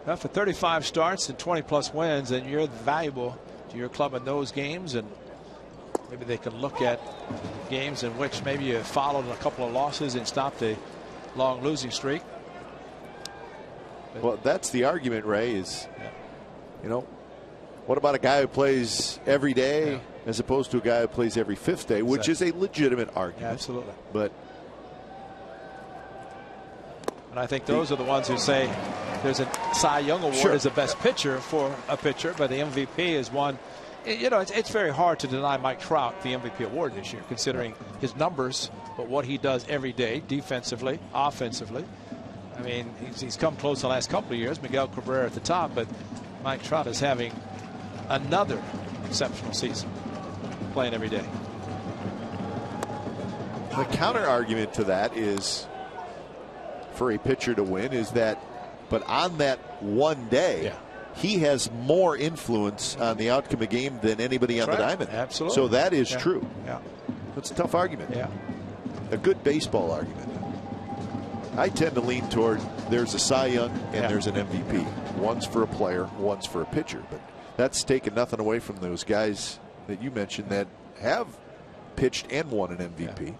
Now for 35 starts and 20+ wins, and you're valuable to your club in those games, and maybe they can look at games in which maybe you followed a couple of losses and stopped a long losing streak. Well, that's the argument, Ray, is, you know, what about a guy who plays every day as opposed to a guy who plays every 5th day, which is a legitimate argument. Yeah, absolutely. But and I think those are the ones who say there's a Cy Young award as the best pitcher for a pitcher, but the MVP is one. You know, it's very hard to deny Mike Trout the MVP award this year, considering his numbers, but what he does every day, defensively, offensively. I mean, he's come close the last couple of years. Miguel Cabrera at the top, but Mike Trout is having another exceptional season, playing every day. The counter argument to that is, for a pitcher to win, is that, but on that one day, he has more influence on the outcome of the game than anybody on the diamond. Absolutely. So that is true. Yeah. That's a tough argument. Yeah. A good baseball argument. I tend to lean toward there's a Cy Young and there's an MVP. One's for a player, one's for a pitcher. But that's taken nothing away from those guys that you mentioned that have pitched and won an MVP. Yeah.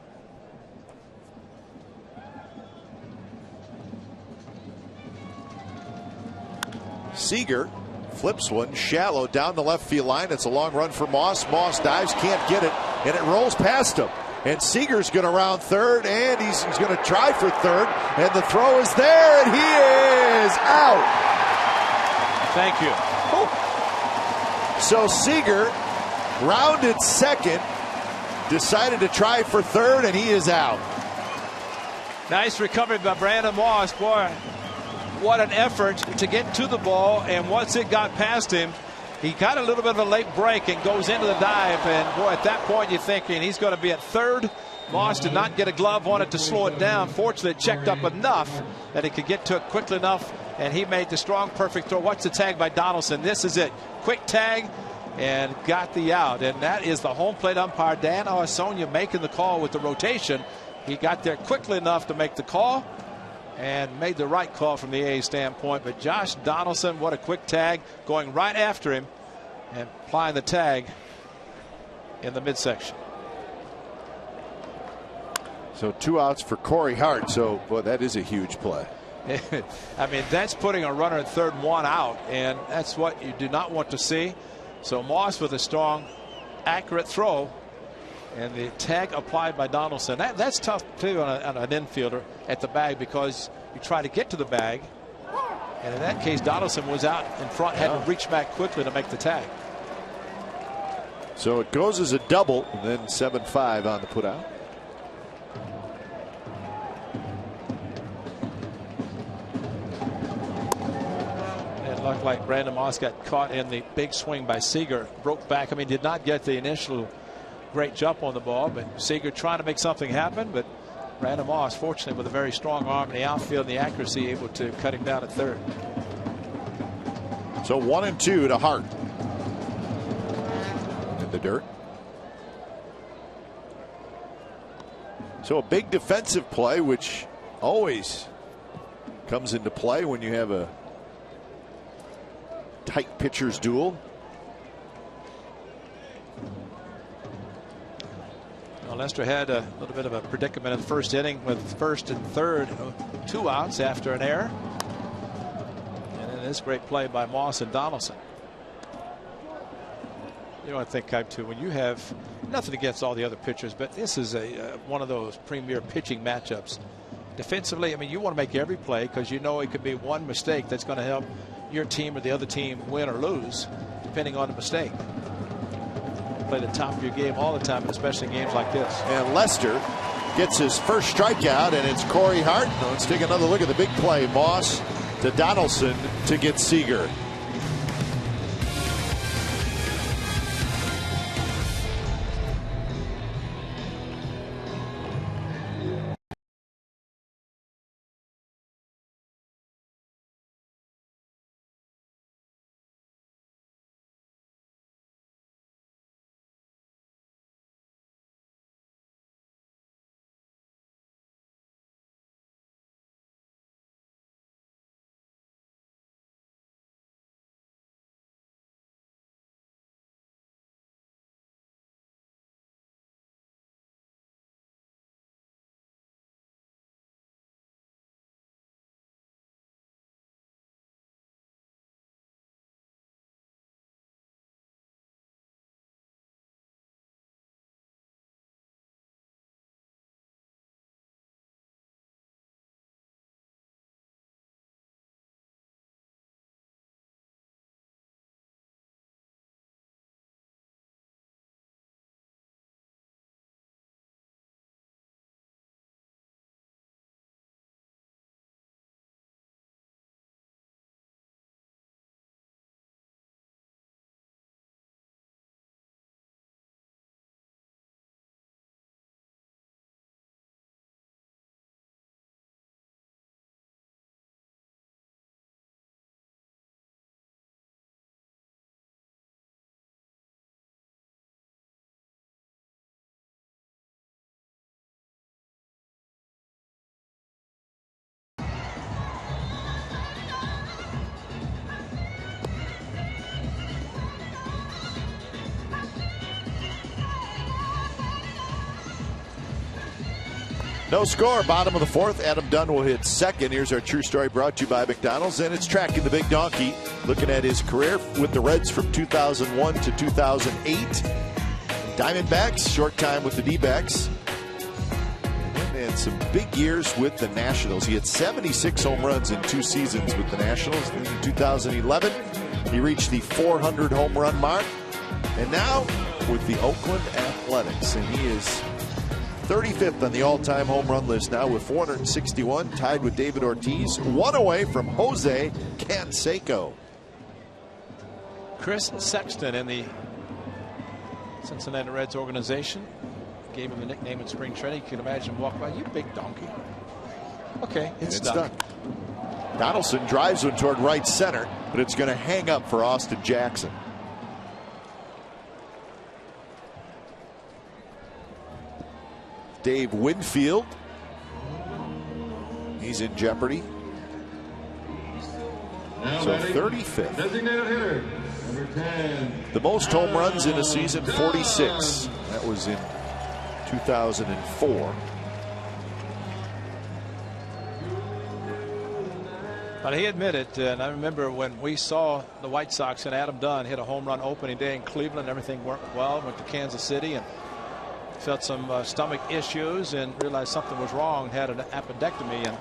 Seager flips one shallow down the left field line. It's a long run for Moss. Moss dives, can't get it, and it rolls past him. And Seager's going to round third, and he's going to try for third, and the throw is there, and he is out. Thank you. So Seager rounded second, decided to try for third, and he is out. Nice recovery by Brandon Moss. Boy, what an effort to get to the ball, and once it got past him, he got a little bit of a late break and goes into the dive, and boy, at that point you're thinking he's going to be at third Moss did not get a glove on it to slow it down. Fortunately, it checked up enough that he could get to it quickly enough, and he made the strong, perfect throw. Watch the tag by Donaldson. This is it. Quick tag and got the out. And that is the home plate umpire, Dan Arsonia, making the call with the rotation. He got there quickly enough to make the call and made the right call from the A's standpoint. But Josh Donaldson, what a quick tag, going right after him and applying the tag in the midsection. So 2 outs for Corey Hart. So, boy, that is a huge play. I mean, that's putting a runner at third, 1 out, and that's what you do not want to see. So Moss with a strong, accurate throw, and the tag applied by Donaldson. That's tough too on an infielder at the bag, because you try to get to the bag, and in that case Donaldson was out in front, had to reach back quickly to make the tag. So it goes as a double, and then 7-5 on the put out. It looked like Brandon Moss got caught in the big swing by Seager, broke back. I mean, did not get the initial great jump on the ball, but Seager trying to make something happen. But Brandon Moss, fortunately, with a very strong arm in the outfield and the accuracy, able to cut him down at third. So 1-2 to Hart. In the dirt. So a big defensive play, which always comes into play when you have a tight pitcher's duel. Well, Lester had a little bit of a predicament in the first inning with first and third, 2 outs after an error. And then this great play by Moss and Donaldson. You want to think, Kyle, too, when you have nothing against all the other pitchers, but this is one of those premier pitching matchups. Defensively, I mean, you want to make every play, because you know it could be one mistake that's going to help your team or the other team win or lose, depending on the mistake. Play the top of your game all the time, especially in games like this. And Lester gets his first strikeout, and it's Corey Hart. Let's take another look at the big play. Moss to Donaldson to get Seager. No score, bottom of the fourth. Adam Dunn will hit second. Here's our true story brought to you by McDonald's, and it's tracking the big donkey, looking at his career with the Reds from 2001 to 2008. Diamondbacks, short time with the D-backs. And some big years with the Nationals. He had 76 home runs in 2 seasons with the Nationals. In 2011, he reached the 400 home run mark. And now with the Oakland Athletics, and he is 35th on the all-time home run list now with 461, tied with David Ortiz, 1 away from Jose Canseco. Chris Sexton in the Cincinnati Reds organization gave him a nickname in spring training. You can imagine him walk by, you big donkey. Okay, it's done. Donaldson drives one toward right center, but it's going to hang up for Austin Jackson. Dave Winfield, he's in jeopardy. So 35th. Designated hitter, number 10. The most home runs in a season, 46. That was in 2004. But he admitted, and I remember when we saw the White Sox and Adam Dunn hit a home run opening day in Cleveland, everything worked well, went to Kansas City and felt some stomach issues and realized something was wrong, had an appendectomy, and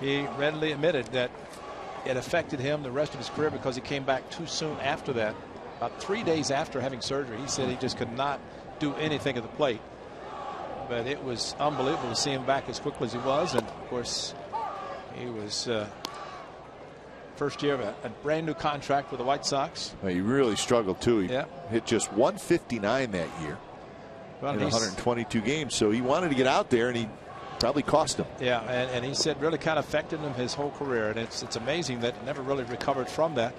he readily admitted that it affected him the rest of his career because he came back too soon after that. About 3 days after having surgery, he said he just could not do anything at the plate. But it was unbelievable to see him back as quickly as he was. And of course, he was first year of a brand new contract with the White Sox. Well, he really struggled too. He hit just 159 that year in 122 games. So he wanted to get out there, and he probably cost him. Yeah, and he said really kind of affected him his whole career, and it's amazing that he never really recovered from that.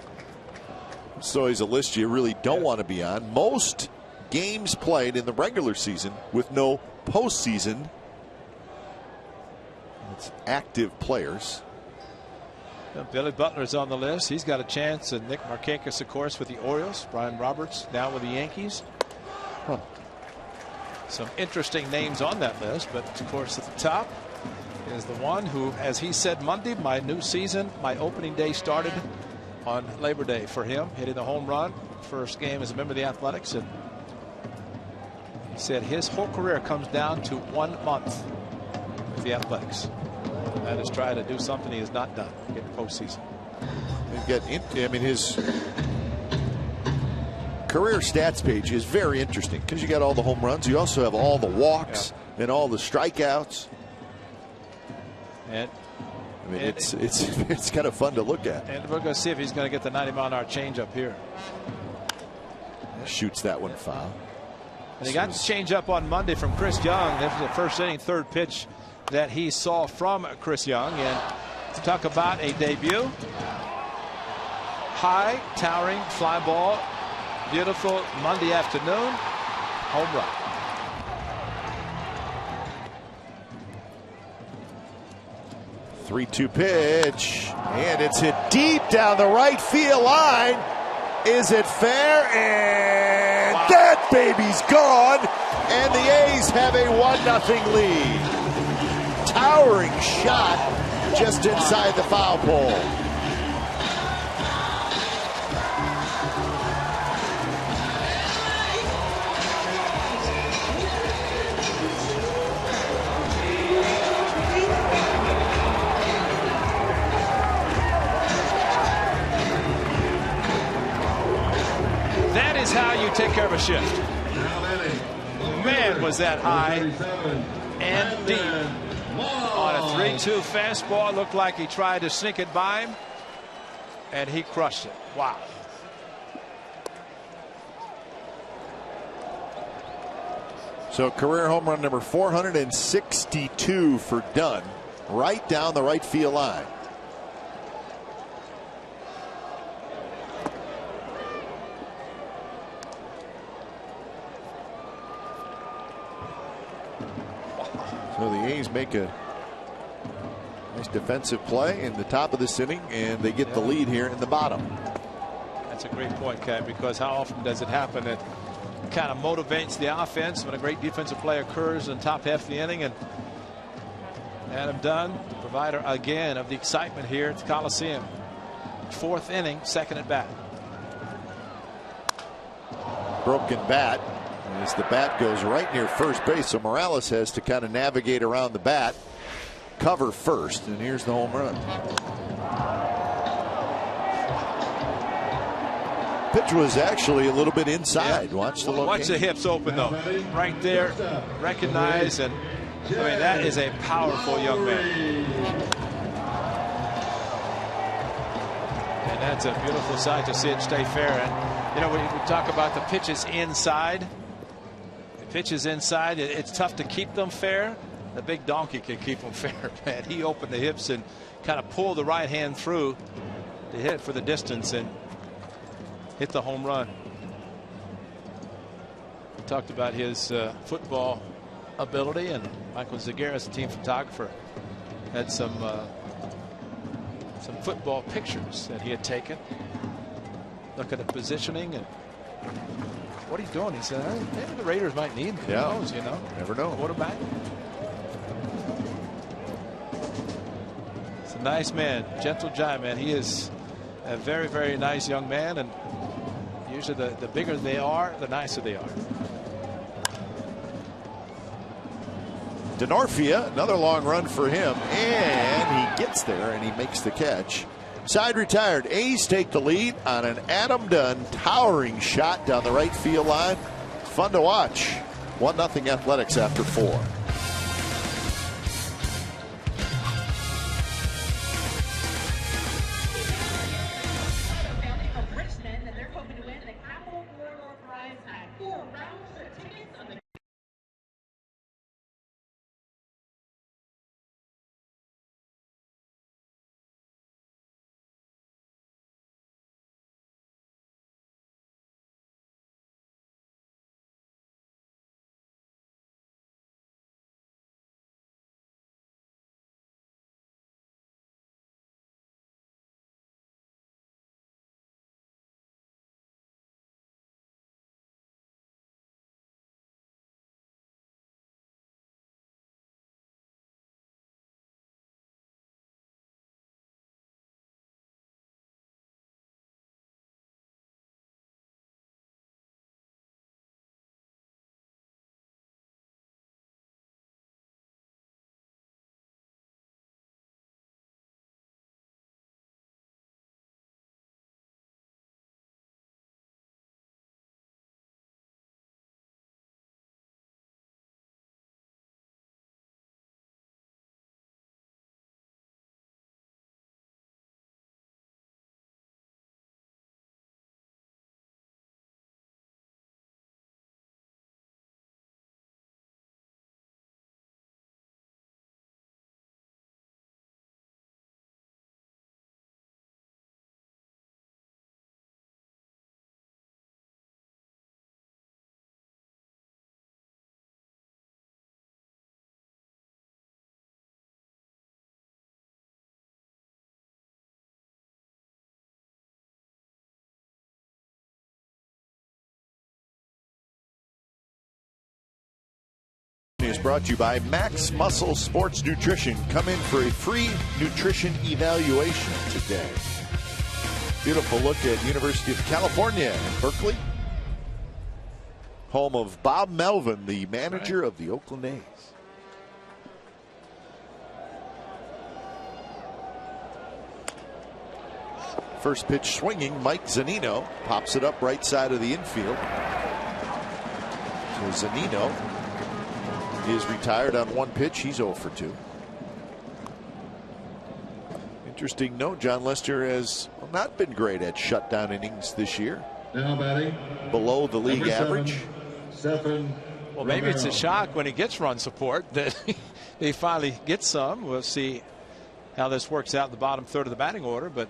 So he's a list you really don't want to be on. Most games played in the regular season with no postseason. It's active players. Billy Butler's on the list. He's got a chance. And Nick Markakis, of course, with the Orioles. Brian Roberts now with the Yankees. Some interesting names on that list, but of course at the top is the one who, as he said Monday, my new season, my opening day started on Labor Day for him, hitting the home run, first game as a member of the Athletics, and he said his whole career comes down to 1 month with the Athletics. That is try to do something he has not done, get the postseason. His career stats page is very interesting because you got all the home runs. You also have all the walks and all the strikeouts. And it's kind of fun to look at. And we're going to see if he's going to get the 90-mile-an-hour changeup here. Shoots that one foul. And he got the changeup on Monday from Chris Young. This was the first inning, third pitch that he saw from Chris Young. And to talk about a debut, high, towering fly ball. Beautiful Monday afternoon home run. Three-two pitch, and it's hit deep down the right field line. Is it fair? And that baby's gone, and the A's have a 1-0 lead. Towering shot just inside the foul pole. That is how you take care of a shift. Man, was that high and deep on a 3-2 fastball. Looked like he tried to sneak it by him, and he crushed it. Wow. So career home run number 462 for Dunn, right down the right field line. So the A's make a nice defensive play in the top of this inning, and they get the lead here in the bottom. That's a great point, Ken, because how often does it happen that kind of motivates the offense when a great defensive play occurs in the top half of the inning? And Adam Dunn, the provider again of the excitement here at the Coliseum. Fourth inning, second at bat. Broken bat. As the bat goes right near first base, so Morales has to kind of navigate around the bat, cover first, and here's the home run. Pitch was actually a little bit inside. Watch the location. Watch the hips open though, right there. Recognize, and I mean that is a powerful young man. And that's a beautiful sight to see it stay fair. And you know, we talk about the pitches inside. Pitches inside. It's tough to keep them fair. The big donkey can keep them fair, man. He opened the hips and kind of pulled the right hand through to hit it for the distance and hit the home run. We talked about his football ability, and Michael Zagaris, the team photographer, had some football pictures that he had taken, looking at positioning and what he's doing. He said, maybe the Raiders might need him. Who knows, you know? Never know. Quarterback. It's a nice man, gentle giant man. He is a very, very nice young man, and usually the bigger they are, the nicer they are. Denorfia, another long run for him, and he gets there and he makes the catch. Side retired. A's take the lead on an Adam Dunn towering shot down the right field line. Fun to watch. 1-0 Athletics after 4. Is brought to you by Max Muscle Sports Nutrition. Come in for a free nutrition evaluation today. Beautiful look at University of California in Berkeley, home of Bob Melvin, the manager of the Oakland A's. First pitch swinging, Mike Zunino pops it up right side of the infield. So Zunino is retired on one pitch. He's 0 for 2. Interesting note, John Lester has not been great at shutdown innings this year. Now batting, below the league average. Well, maybe it's a shock when he gets run support that he finally gets some. We'll see how this works out in the bottom third of the batting order, but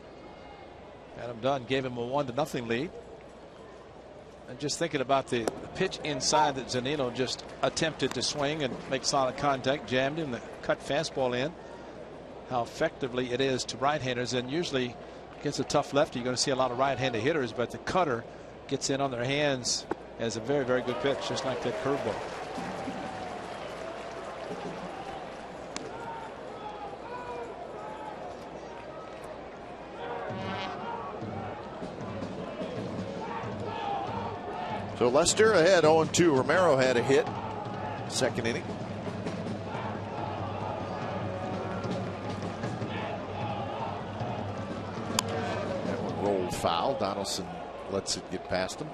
Adam Dunn gave him a 1-0 lead. And just thinking about the pitch inside that Zunino just attempted to swing and make solid contact, jammed him, the cut fastball in. How effectively it is to right-handers, and usually against a tough lefty, you're going to see a lot of right-handed hitters, but the cutter gets in on their hands as a very, very good pitch, just like that curveball. So Lester ahead 0-2. Romero had a hit second inning. That one rolled foul. Donaldson lets it get past him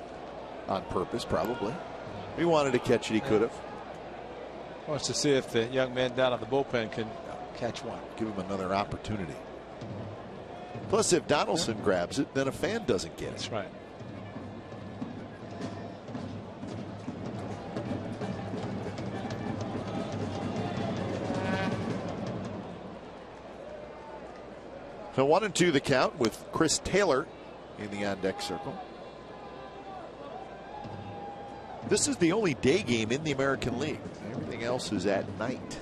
on purpose, probably. He wanted to catch it, he could have. Wants to see if the young man down on the bullpen can catch one. Give him another opportunity. Plus, if Donaldson grabs it, then a fan doesn't get it. That's right. So 1-2 the count with Chris Taylor in the on-deck circle. This is the only day game in the American League. Everything else is at night.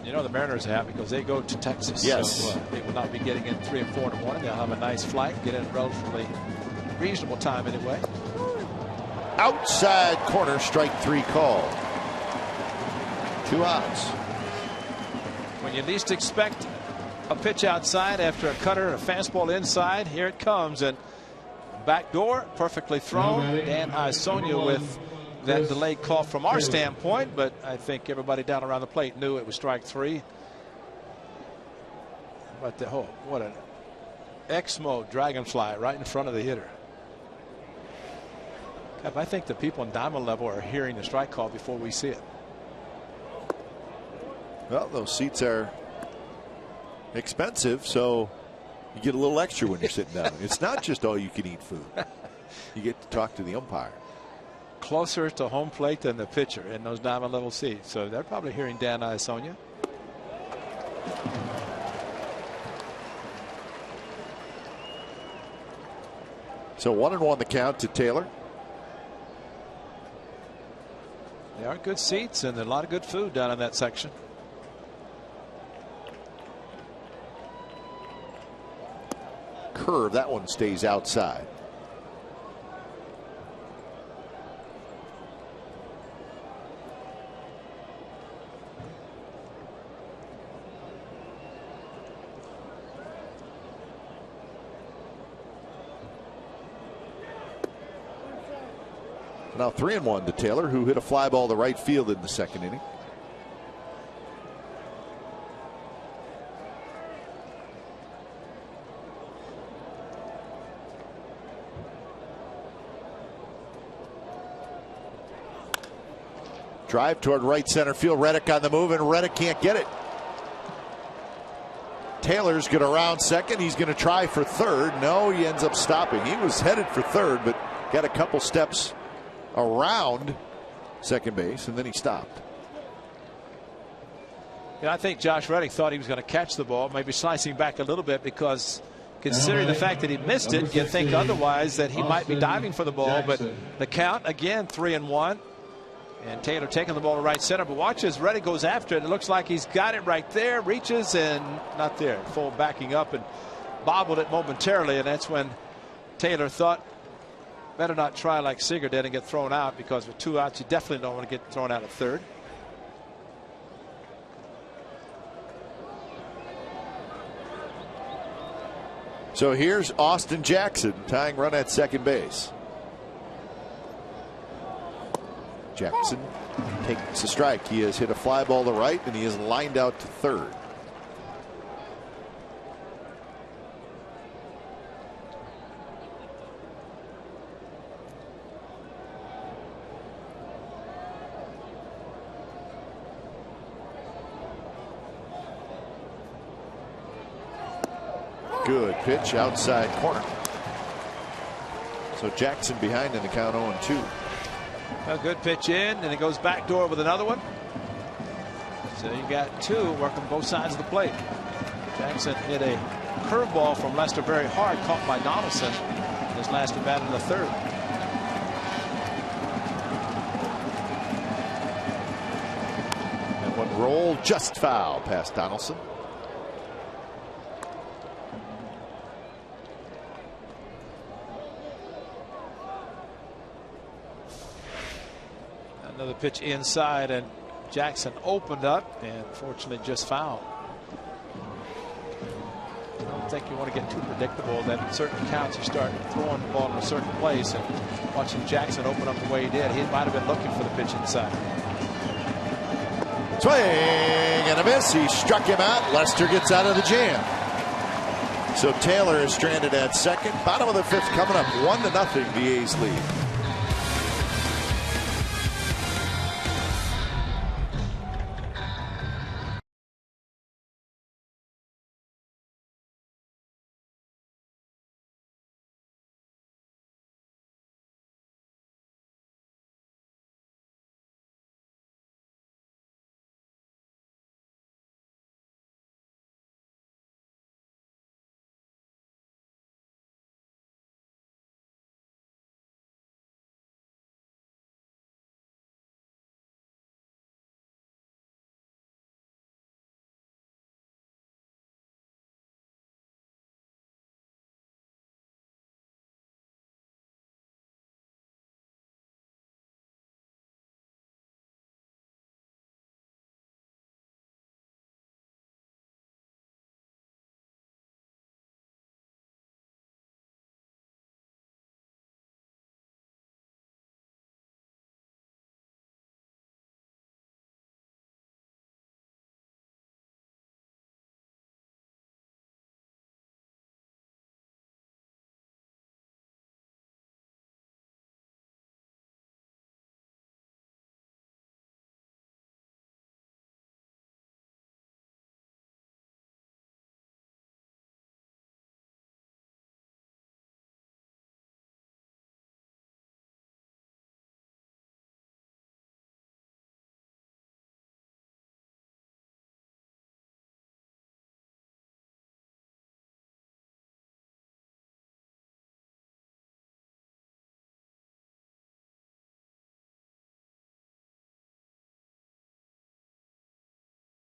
You know the Mariners are happy because they go to Texas. Yes. So they will not be getting in 3 and 4 in the morning. They'll have a nice flight, get in relatively reasonable time anyway. Outside corner, strike 3 call. 2 outs. When you least expect a pitch outside after a cutter, a fastball inside, here it comes. And back door, perfectly thrown. Dan Isonia with that delayed call from our standpoint, but I think everybody down around the plate knew it was strike 3. But what an X-mode dragonfly right in front of the hitter. I think the people in diamond level are hearing the strike call before we see it. Well, those seats are expensive, so you get a little extra when you're sitting down. It's not just all you can eat food. You get to talk to the umpire. Closer to home plate than the pitcher in those diamond level seats. So they're probably hearing Dan Isonia. So 1-1 the count to Taylor. They are good seats and a lot of good food down in that section. Curve, that one stays outside. Now 3-1 to Taylor, who hit a fly ball to right field in the second inning. Drive toward right center field. Reddick on the move, and Reddick can't get it. Taylor's going to round second. He's going to try for third. No, he ends up stopping. He was headed for third, but got a couple steps around second base, and then he stopped. Yeah, I think Josh Reddick thought he was going to catch the ball, maybe slicing back a little bit, because considering the fact that he missed it, you'd think otherwise that he might be diving for the ball. But the count, again, 3-1. And Taylor taking the ball to right center. But watch as Reddick goes after it. It looks like he's got it right there, reaches, and not there. Full backing up and bobbled it momentarily. And that's when Taylor thought, better not try like Seager did and get thrown out, because with 2 outs, you definitely don't want to get thrown out at third. So here's Austin Jackson tying run at second base. Jackson takes a strike. He has hit a fly ball to right, and he is lined out to third. Good pitch outside corner. So Jackson behind in the count 0-2. A good pitch in, and it goes back door with another one. So you got 2 working both sides of the plate. Jackson hit a curveball from Lester very hard, caught by Donaldson. His last at bat in the third. And one rolled just foul past Donaldson. Another pitch inside, and Jackson opened up and fortunately just fouled. I don't think you want to get too predictable that in certain counts you start throwing the ball in a certain place, and watching Jackson open up the way he did, he might have been looking for the pitch inside. Swing and a miss. He struck him out. Lester gets out of the jam. So Taylor is stranded at second. Bottom of the 5th coming up. 1-0. The A's lead.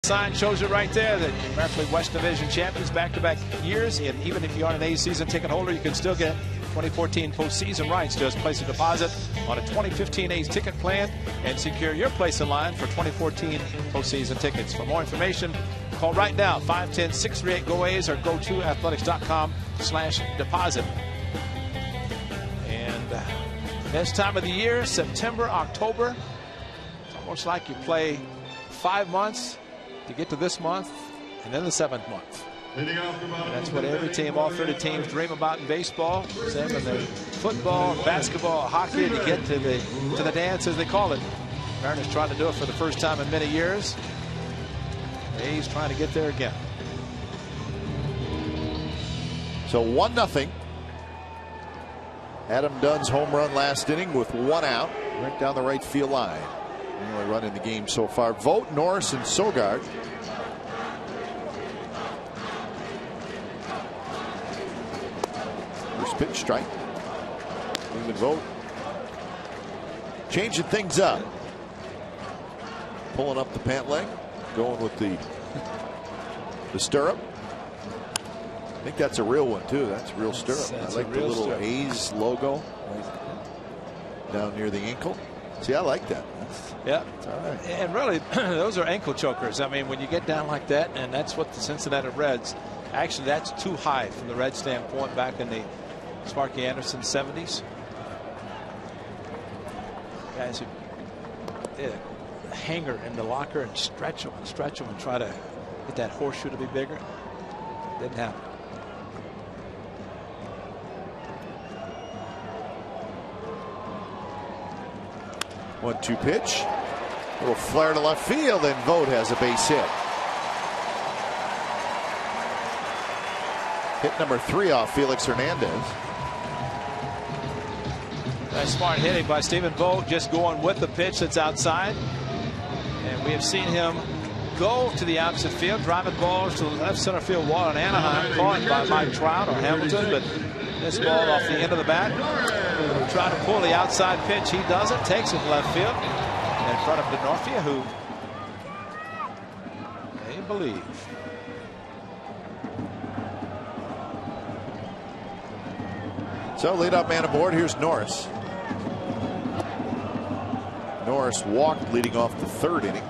sign shows it right there that American League West Division champions back-to-back years. And even if you aren't an A's season ticket holder, you can still get 2014 postseason rights. Just place a deposit on a 2015 A's ticket plan and secure your place in line for 2014 postseason tickets. For more information, call right now, 510-638-GO-A's, or go to athletics.com/deposit. And this time of the year, September, October, it's almost like you play 5 months to get to this month and then the 7th month. And that's what every team, all 30 teams, dream about in baseball. Same in the football, basketball, hockey, to get to the dance, as they call it. Mariners trying to do it for the first time in many years. He's trying to get there again. So 1-0. Adam Dunn's home run last inning with 1 out, right down the right field line. The only run in the game so far. Vogt, Norris, and Sogard. First pitch, strike. Even Vogt changing things up. Pulling up the pant leg, going with the stirrup. I think that's a real one too. That's a real stirrup. I like the little stirrup. A's logo right down near the ankle. See, I like that. Yeah, all right. And really, those are ankle chokers. I mean, when you get down like that, and that's what the Cincinnati Reds. Actually, that's too high from the Red standpoint back in the Sparky Anderson 70s. Guys who did a hanger in the locker and stretch them and try to get that horseshoe to be bigger. Didn't happen. One-two pitch. A little flare to left field, and Vogt has a base hit. Hit number 3 off Felix Hernandez. Nice smart hitting by Stephen Vogt, just going with the pitch that's outside. And we have seen him go to the opposite field, driving balls to the left center field wall in Anaheim, caught by Mike Trout or Hamilton, but this ball off the end of the bat. Trying to pull the outside pitch. He doesn't. Takes it left field in front of Denorfia, who they believe. So leadoff man aboard. Here's Norris. Norris walked leading off the 3rd inning.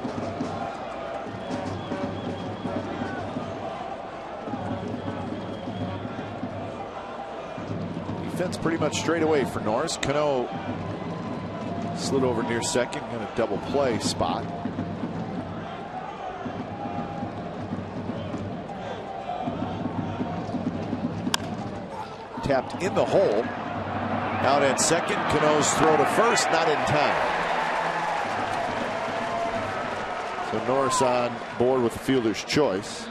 Defense pretty much straight away for Norris. Cano slid over near second in a double play spot. Tapped in the hole. Out at second. Cano's throw to first, not in time. So Norris on board with the fielder's choice.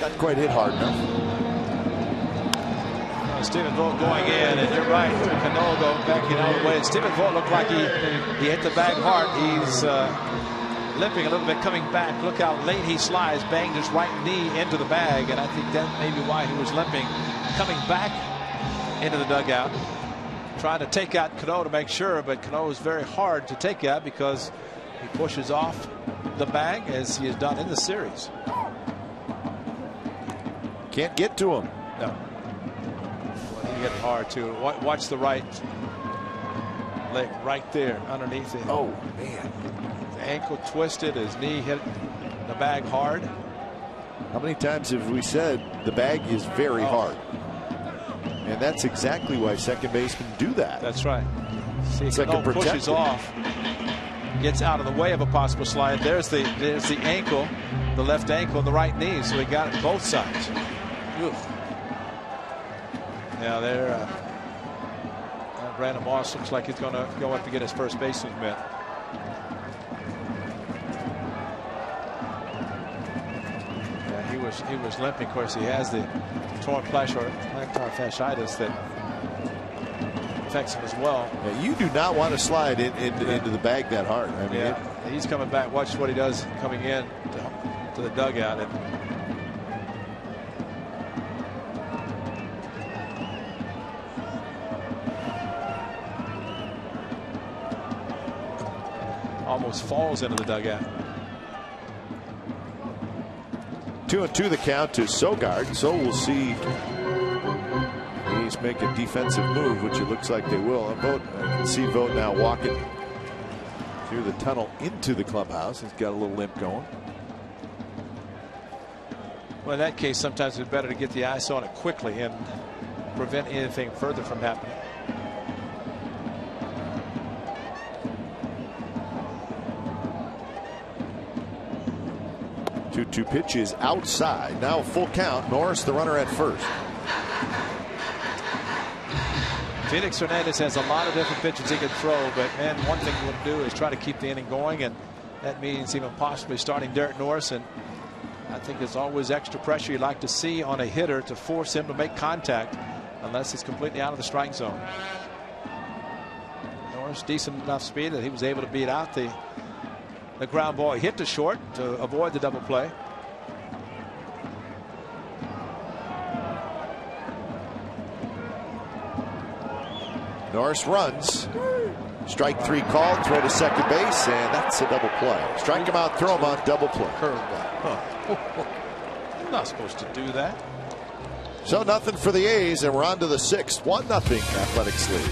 Not quite hit hard enough. Stephen Vogt going in, and you're right. Cano going backing out of the way. And Stephen Vogt looked like he hit the bag hard. He's limping a little bit coming back. Look how late he slides, banged his right knee into the bag, and I think that may be why he was limping. Coming back into the dugout, trying to take out Cano to make sure, but Cano is very hard to take out because he pushes off the bag as he has done in the series. Can't get to him. No. Well, he hit hard too. Watch the right leg right there underneath him. Oh man. His ankle twisted. His knee hit the bag hard. How many times have we said the bag is very hard? And that's exactly why second basemen do that. That's right. See, it's like a protector. Pushes off, gets out of the way of a possible slide. There's the ankle, the left ankle, and the right knee. So he got it both sides. Oof. Now there, Brandon Moss looks like he's going to go up to get his first baseman mitt. Yeah, he was limping. Of course, he has the torn plantar fasciitis that affects him as well. Yeah, you do not want to slide into the bag that hard. I mean, he's coming back. Watch what he does coming in to the dugout. almost falls into the dugout. 2-2 the count to Sogard. So we'll see. He's make a defensive move, which it looks like they will. And Vogt, I can see Vogt now walking through the tunnel into the clubhouse. He's got a little limp going. Well, in that case, sometimes it's better to get the ice on it quickly and prevent anything further from happening. 2-2 pitch is outside. Now full count. Norris, the runner at first. Felix Hernandez has a lot of different pitches he can throw, but man, one thing you want to do is try to keep the inning going, and that means even possibly starting Derek Norris. And I think there's always extra pressure you like to see on a hitter to force him to make contact unless it's completely out of the strike zone. Norris, decent enough speed that he was able to beat out the ground ball. He hit to short to avoid the double play. Norris runs. Strike 3 called. Throw to second base, and that's a double play. Strike him out, throw him out, double play. Curveball. You're not supposed to do that. So nothing for the A's, and we're on to the 6th. 1-0 Athletics lead.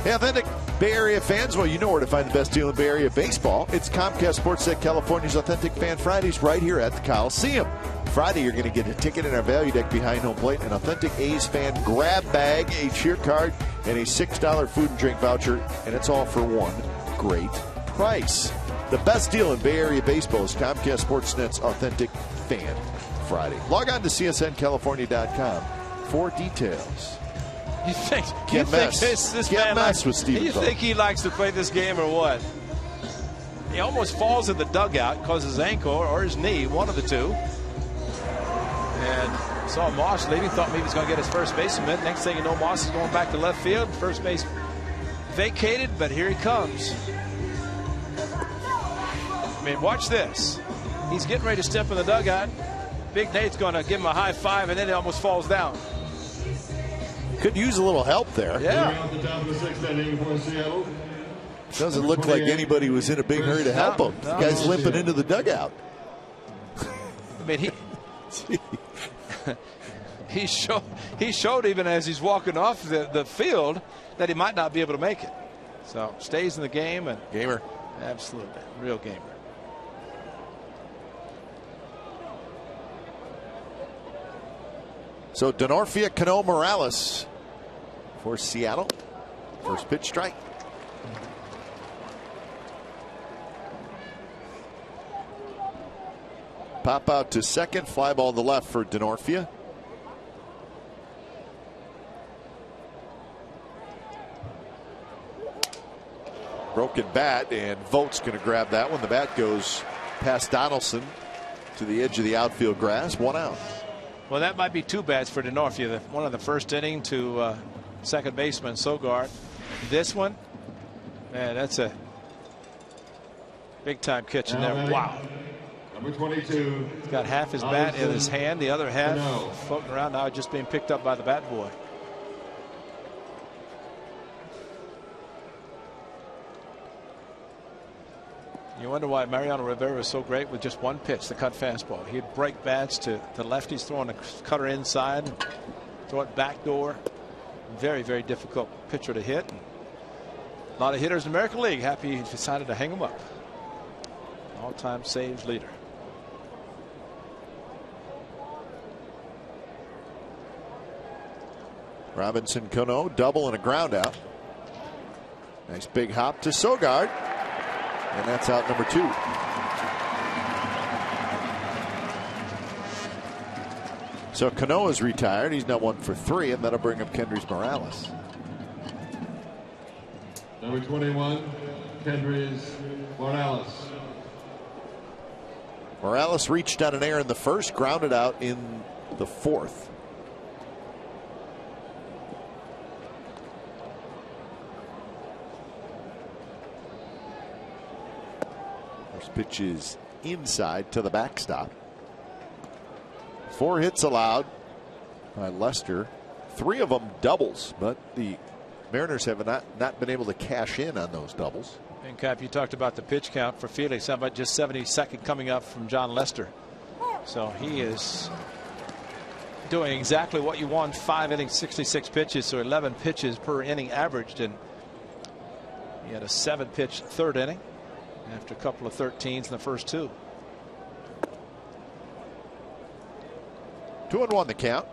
Hey, authentic Bay Area fans, well, you know where to find the best deal in Bay Area baseball. It's Comcast Sportsnet California's Authentic Fan Fridays right here at the Coliseum. Friday, you're going to get a ticket in our value deck behind home plate, an authentic A's fan grab bag, a cheer card, and a $6 food and drink voucher, and it's all for one great price. The best deal in Bay Area baseball is Comcast Sportsnet's Authentic Fan Friday. Log on to csncalifornia.com for details. You think this man likes, with Stephen you think he likes to play this game or what? He almost falls in the dugout because his ankle or his knee, one of the two. And saw Moss leaving, thought maybe he's going to get his first baseman. Next thing you know, Moss is going back to left field. First base vacated, but here he comes. I mean, watch this. He's getting ready to step in the dugout. Big Nate's going to give him a high five, and then he almost falls down. Could use a little help there. Yeah. Doesn't look like anybody was in a big hurry to help him. The guy's limping into the dugout. I mean, he showed even as he's walking off the field that he might not be able to make it. So stays in the game and gamer. Absolutely, real gamer. So Denorfia Cano Morales for Seattle. First pitch strike. Pop out to second. Fly ball to the left for Denorfia. Broken bat, and Vogt's going to grab that one. The bat goes past Donaldson to the edge of the outfield grass. 1 out. Well, that might be 2 bats for Denorfia. One of the first inning to second baseman Sogard. This one, man, that's a big time catch in there. Wow. Number 22. He's got half his bat in his hand, the other half floating around now, just being picked up by the bat boy. You wonder why Mariano Rivera is so great with just one pitch, the cut fastball. He'd break bats to lefties, throwing a cutter inside, throw it backdoor. Very, very difficult pitcher to hit. A lot of hitters in the American League happy he decided to hang him up. All-time saves leader. Robinson Cano, double and a ground out. Nice big hop to Sogard. And that's out number 2. So Cano is retired. He's now 1 for 3, and that'll bring up Kendrys Morales. Number 21, Kendrys Morales. Morales reached on an error in the first, grounded out in the 4th. Pitch is inside to the backstop. 4 hits allowed by Lester. 3 of them doubles, but the Mariners have not been able to cash in on those doubles. And Cap, you talked about the pitch count for Felix. How about just 72nd coming up from John Lester? So he is doing exactly what you want. 5 innings, 66 pitches, so 11 pitches per inning averaged, and he had a 7-pitch 3rd inning after a couple of 13s in the first 2. 2-1 the count.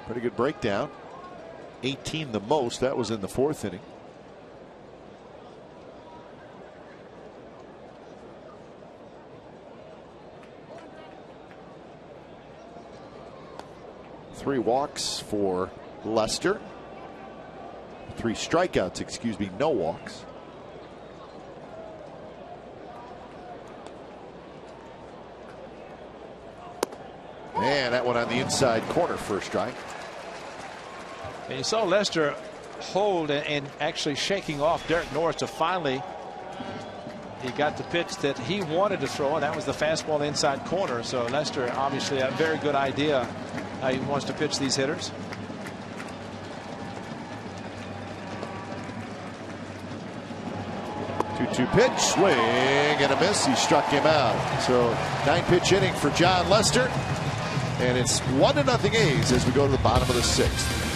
Pretty good breakdown. 18 the most. That was in the 4th inning. Three walks for Lester. 3 strikeouts, excuse me, no walks. And that one on the inside corner for a strike. And you saw Lester hold and actually shaking off Derek Norris to finally he got the pitch that he wanted to throw, and that was the fastball inside corner. So Lester obviously a very good idea how he wants to pitch these hitters. 2-2 pitch, swing and a miss. He struck him out. So 9-pitch inning for John Lester, and it's 1-0 A's as we go to the bottom of the 6th.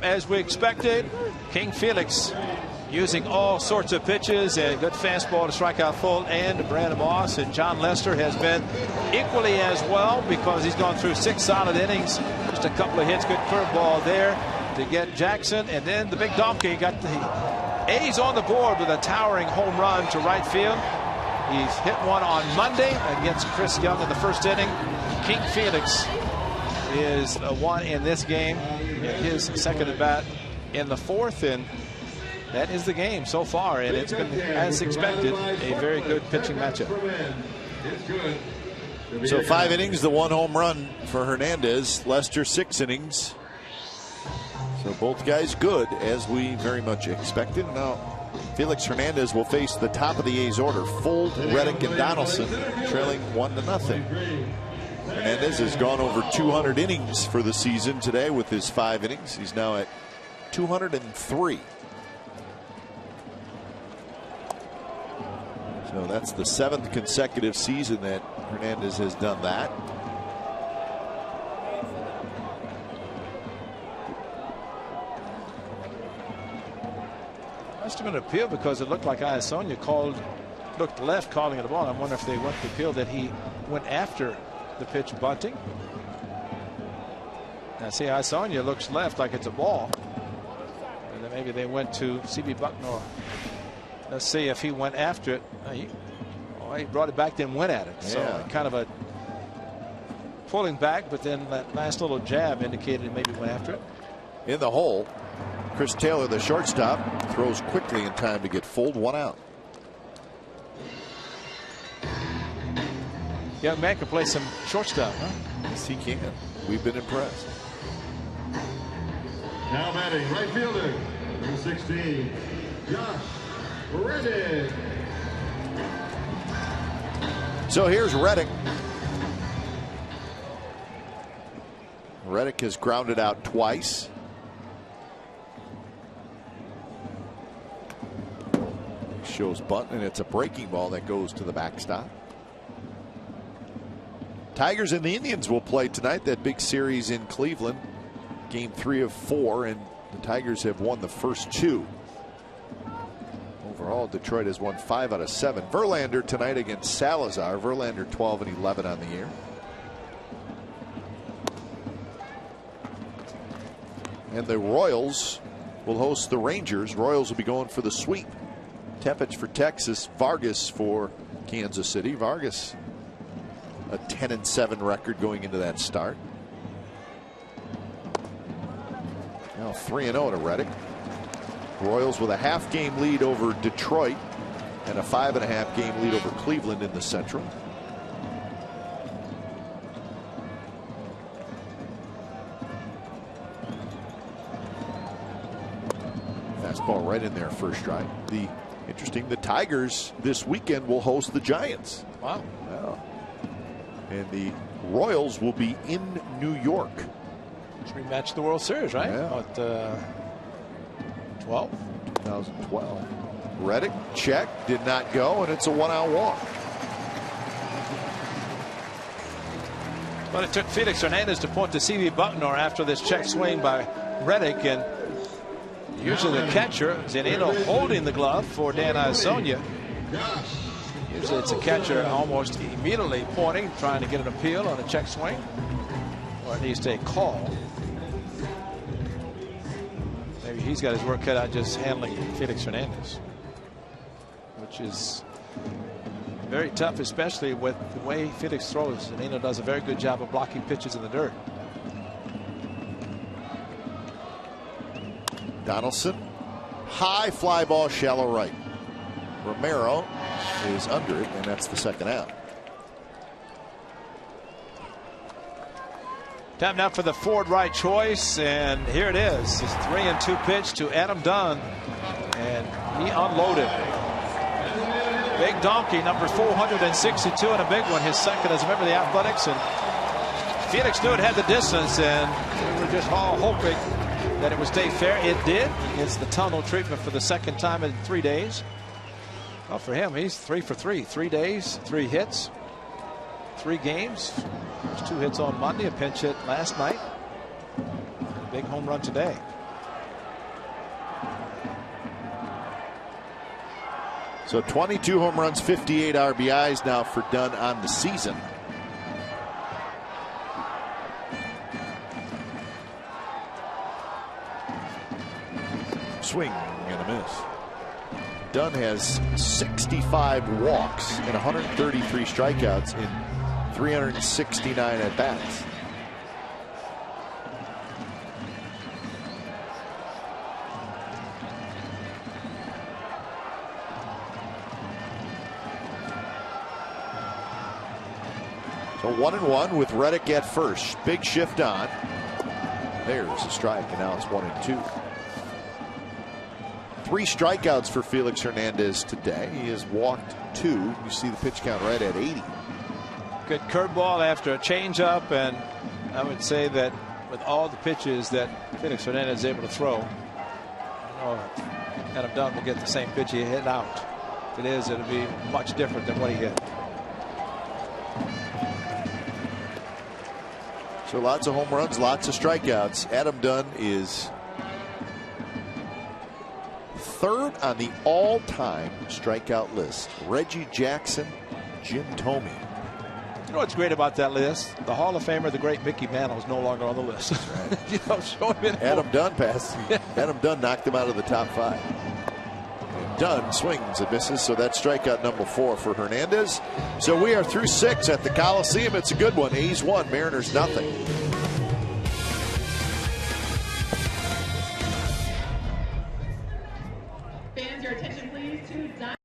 As we expected, King Felix using all sorts of pitches and good fastball to strike out full. And Brandon Moss and John Lester has been equally as well because he's gone through 6 solid innings. Just a couple of hits, good curveball there to get Jackson. And then the big donkey got the A's on the board with a towering home run to right field. He's hit one on Monday against Chris Young in the first inning. King Felix is one in this game, in his second at bat in the 4th, and that is the game so far, and it's been, as expected, a very good pitching matchup. So 5 innings, the 1 home run for Hernandez. Lester 6 innings. So both guys good, as we very much expected. Now Felix Hernandez will face the top of the A's order: Fuld, Reddick, and Donaldson, trailing 1-0. Hernandez has gone over 200 innings for the season today with his 5 innings. He's now at 203. So that's the 7th consecutive season that Hernandez has done that. Must have been an appeal because it looked like Iasonia looked left calling it a ball. I wonder if they went to appeal that he went after the pitch bunting. Now see, Iasonia looks left like it's a ball. And then maybe they went to C.B. Bucknor. Let's see if he went after it. He brought it back, then went at it. Yeah. So kind of a pulling back, but then that last little jab indicated he maybe went after it. In the hole, Chris Taylor, the shortstop, throws quickly in time to get Fuld, 1 out. Young man can play some shortstop, huh? Yes, he can. We've been impressed. Now batting, right fielder, number 16, Josh Reddick. So here's Reddick. Reddick has grounded out twice. Shows bunt, and it's a breaking ball that goes to the backstop. Tigers and the Indians will play tonight, that big series in Cleveland. Game 3 of 4, and the Tigers have won the first 2. Overall, Detroit has won 5 out of 7. Verlander tonight against Salazar. Verlander 12-11 on the year. And the Royals will host the Rangers. Royals will be going for the sweep. Tepich for Texas, Vargas for Kansas City. Vargas, a 10-7 record going into that start. Now 3-0 to Reddick. Royals with a half-game lead over Detroit and a 5.5-game lead over Cleveland in the Central. Fastball right in there, first strike. Interesting, the Tigers this weekend will host the Giants. Wow. Yeah. And the Royals will be in New York. Rematch the World Series, right? Yeah. About 2012. Reddick, check, did not go, and it's a 1-out walk. But it took Felix Hernandez to point to C.B. Bucknor after this check swing by Reddick, and usually the catcher, Zunino, holding the glove for Dan Iasonia. Usually it's a catcher almost immediately pointing, trying to get an appeal on a check swing, or at least a call. Maybe he's got his work cut out just handling Felix Hernandez, which is very tough, especially with the way Felix throws. Zunino does a very good job of blocking pitches in the dirt. Donaldson, high fly ball, shallow right. Romero is under it, and that's the 2nd out. Time now for the Ford right choice, and here it is. His 3-2 pitch to Adam Dunn, and he unloaded. Big donkey, number 462, and a big one, his second as a member of the Athletics. And Felix knew it had the distance, and we were just all hoping that it would stay fair. It did. It's the tunnel treatment for the 2nd time in 3 days. Well, for him, he's 3 for 3. 3 days, 3 hits, 3 games. There's 2 hits on Monday, a pinch hit last night. Big home run today. So 22 home runs, 58 RBIs now for Dunn on the season. Swing and a miss. Dunn has 65 walks and 133 strikeouts in 369 at bats. So 1-1 with Reddick at first. Big shift on. There's a strike, and now it's 1-2. 3 strikeouts for Felix Hernandez today. He has walked 2. You see the pitch count right at 80. Good curveball after a changeup, and I would say that with all the pitches that Felix Hernandez is able to throw, Adam Dunn will get the same pitch he hit out. If it is, it'll be much different than what he hit. So lots of home runs, lots of strikeouts. Adam Dunn is 3rd on the all-time strikeout list. Reggie Jackson, Jim Thome. You know what's great about that list? The Hall of Famer, the great Mickey Mantle, is no longer on the list. Right. Show him Adam Dunn passed. Adam Dunn knocked him out of the top 5. And Dunn swings and misses, so that's strikeout number 4 for Hernandez. So we are through 6 at the Coliseum. It's a good one. A's 1, Mariners nothing. Fans, your attention please to Diamondbacks.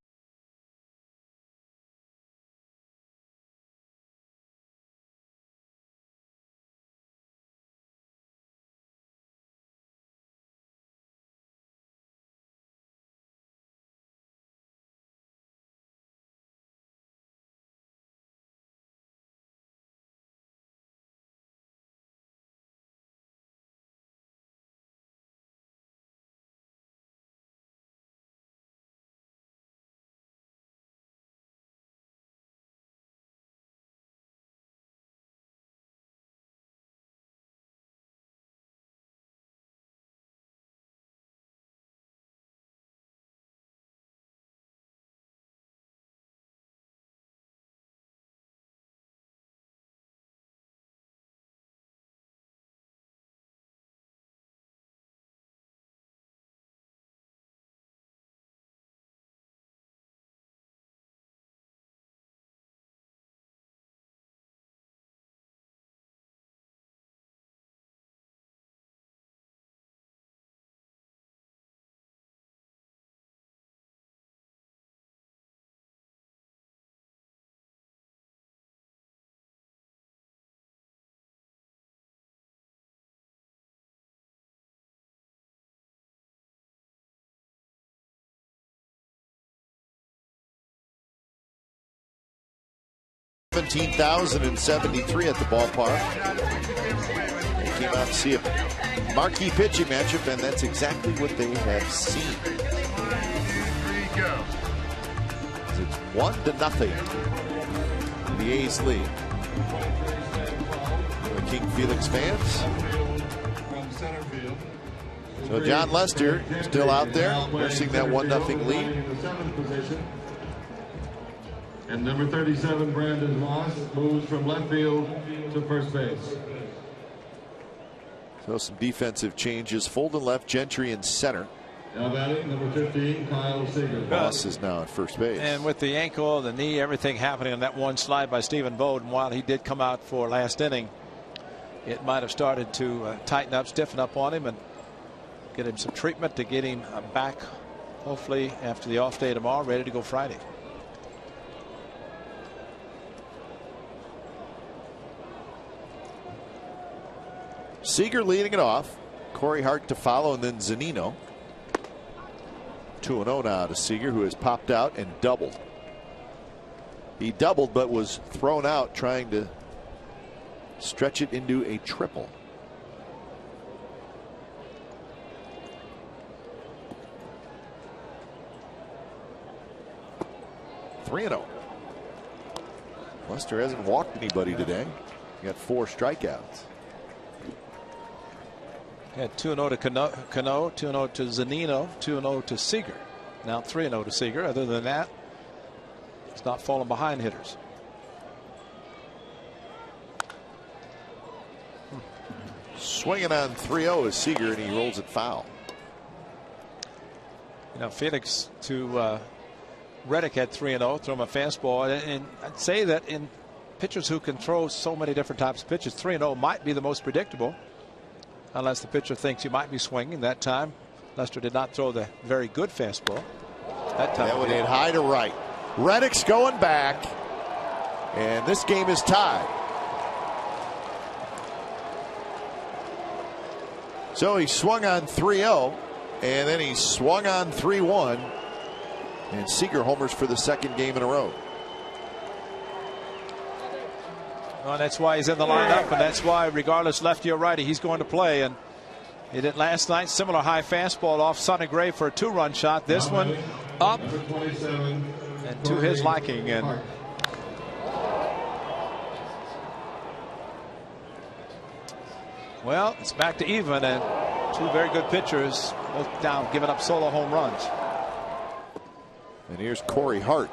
$17,073 at the ballpark. They came out to see a marquee pitching matchup, and that's exactly what they have seen. It's 1-0. The A's lead. The King Felix fans. So John Lester still out there, nursing that 1-0 lead. And number 37, Brandon Moss, moves from left field to first base. So some defensive changes. Folden left, Gentry in center. Now batting, number 15, Kyle Seager. Moss is now at first base. And with the ankle, the knee, everything happening on that one slide by Stephen Bowden, while he did come out for last inning, it might have started to tighten up, stiffen up on him, and get him some treatment to get him back, hopefully after the off day tomorrow, ready to go Friday. Seager leading it off. Corey Hart to follow, and then Zunino. 2-0 now to Seager, who has popped out and doubled. He doubled but was thrown out trying to stretch it into a triple. Lester hasn't walked anybody today. He got 4 strikeouts. Had 2-0 to Cano, 2-0 to Zunino, 2-0 to Seager. Now 3-0 to Seager. Other than that, he's not falling behind hitters. Swinging on 3-0 is Seager, and he rolls it foul. You know, Felix to Reddick had 3-0, throw him a fastball, and I'd say that in pitchers who can throw so many different types of pitches, 3-0 might be the most predictable, unless the pitcher thinks you might be swinging. That time, Lester did not throw the very good fastball. That would hit high to right. Reddick's going back, and this game is tied. So he swung on 3-0, and then he swung on 3-1, and Seager homers for the second game in a row. Well, that's why he's in the lineup, and that's why, regardless lefty or righty, he's going to play. And he did last night. Similar high fastball off Sonny Gray for a 2-run shot. This one up and to his liking. And well, it's back to even, and two very good pitchers both down, giving up solo home runs. And here's Corey Hart.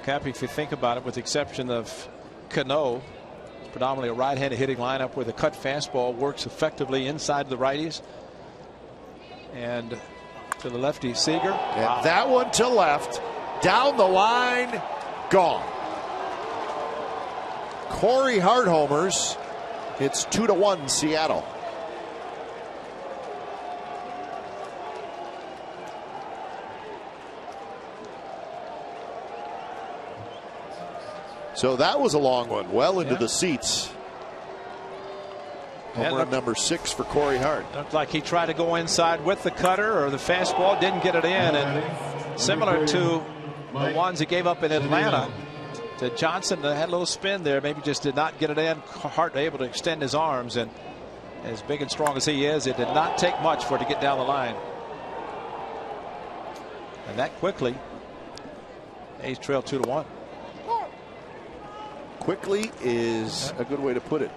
Happy if you think about it, with the exception of Cano, predominantly a right-handed hitting lineup where the cut fastball works effectively inside the righties. And to the lefty, Seager. And wow. That one to left, down the line, gone. Corey Hart homers. It's 2-1 Seattle. So that was a long one, well into the seats. Home run number 6 for Corey Hart. Looked like he tried to go inside with the cutter or the fastball, didn't get it in. And similar to the ones he gave up in Atlanta to Johnson, that had a little spin there, maybe just did not get it in. Hart able to extend his arms, and as big and strong as he is, it did not take much for it to get down the line. And that quickly, A's trail 2-1. Quickly is a good way to put it.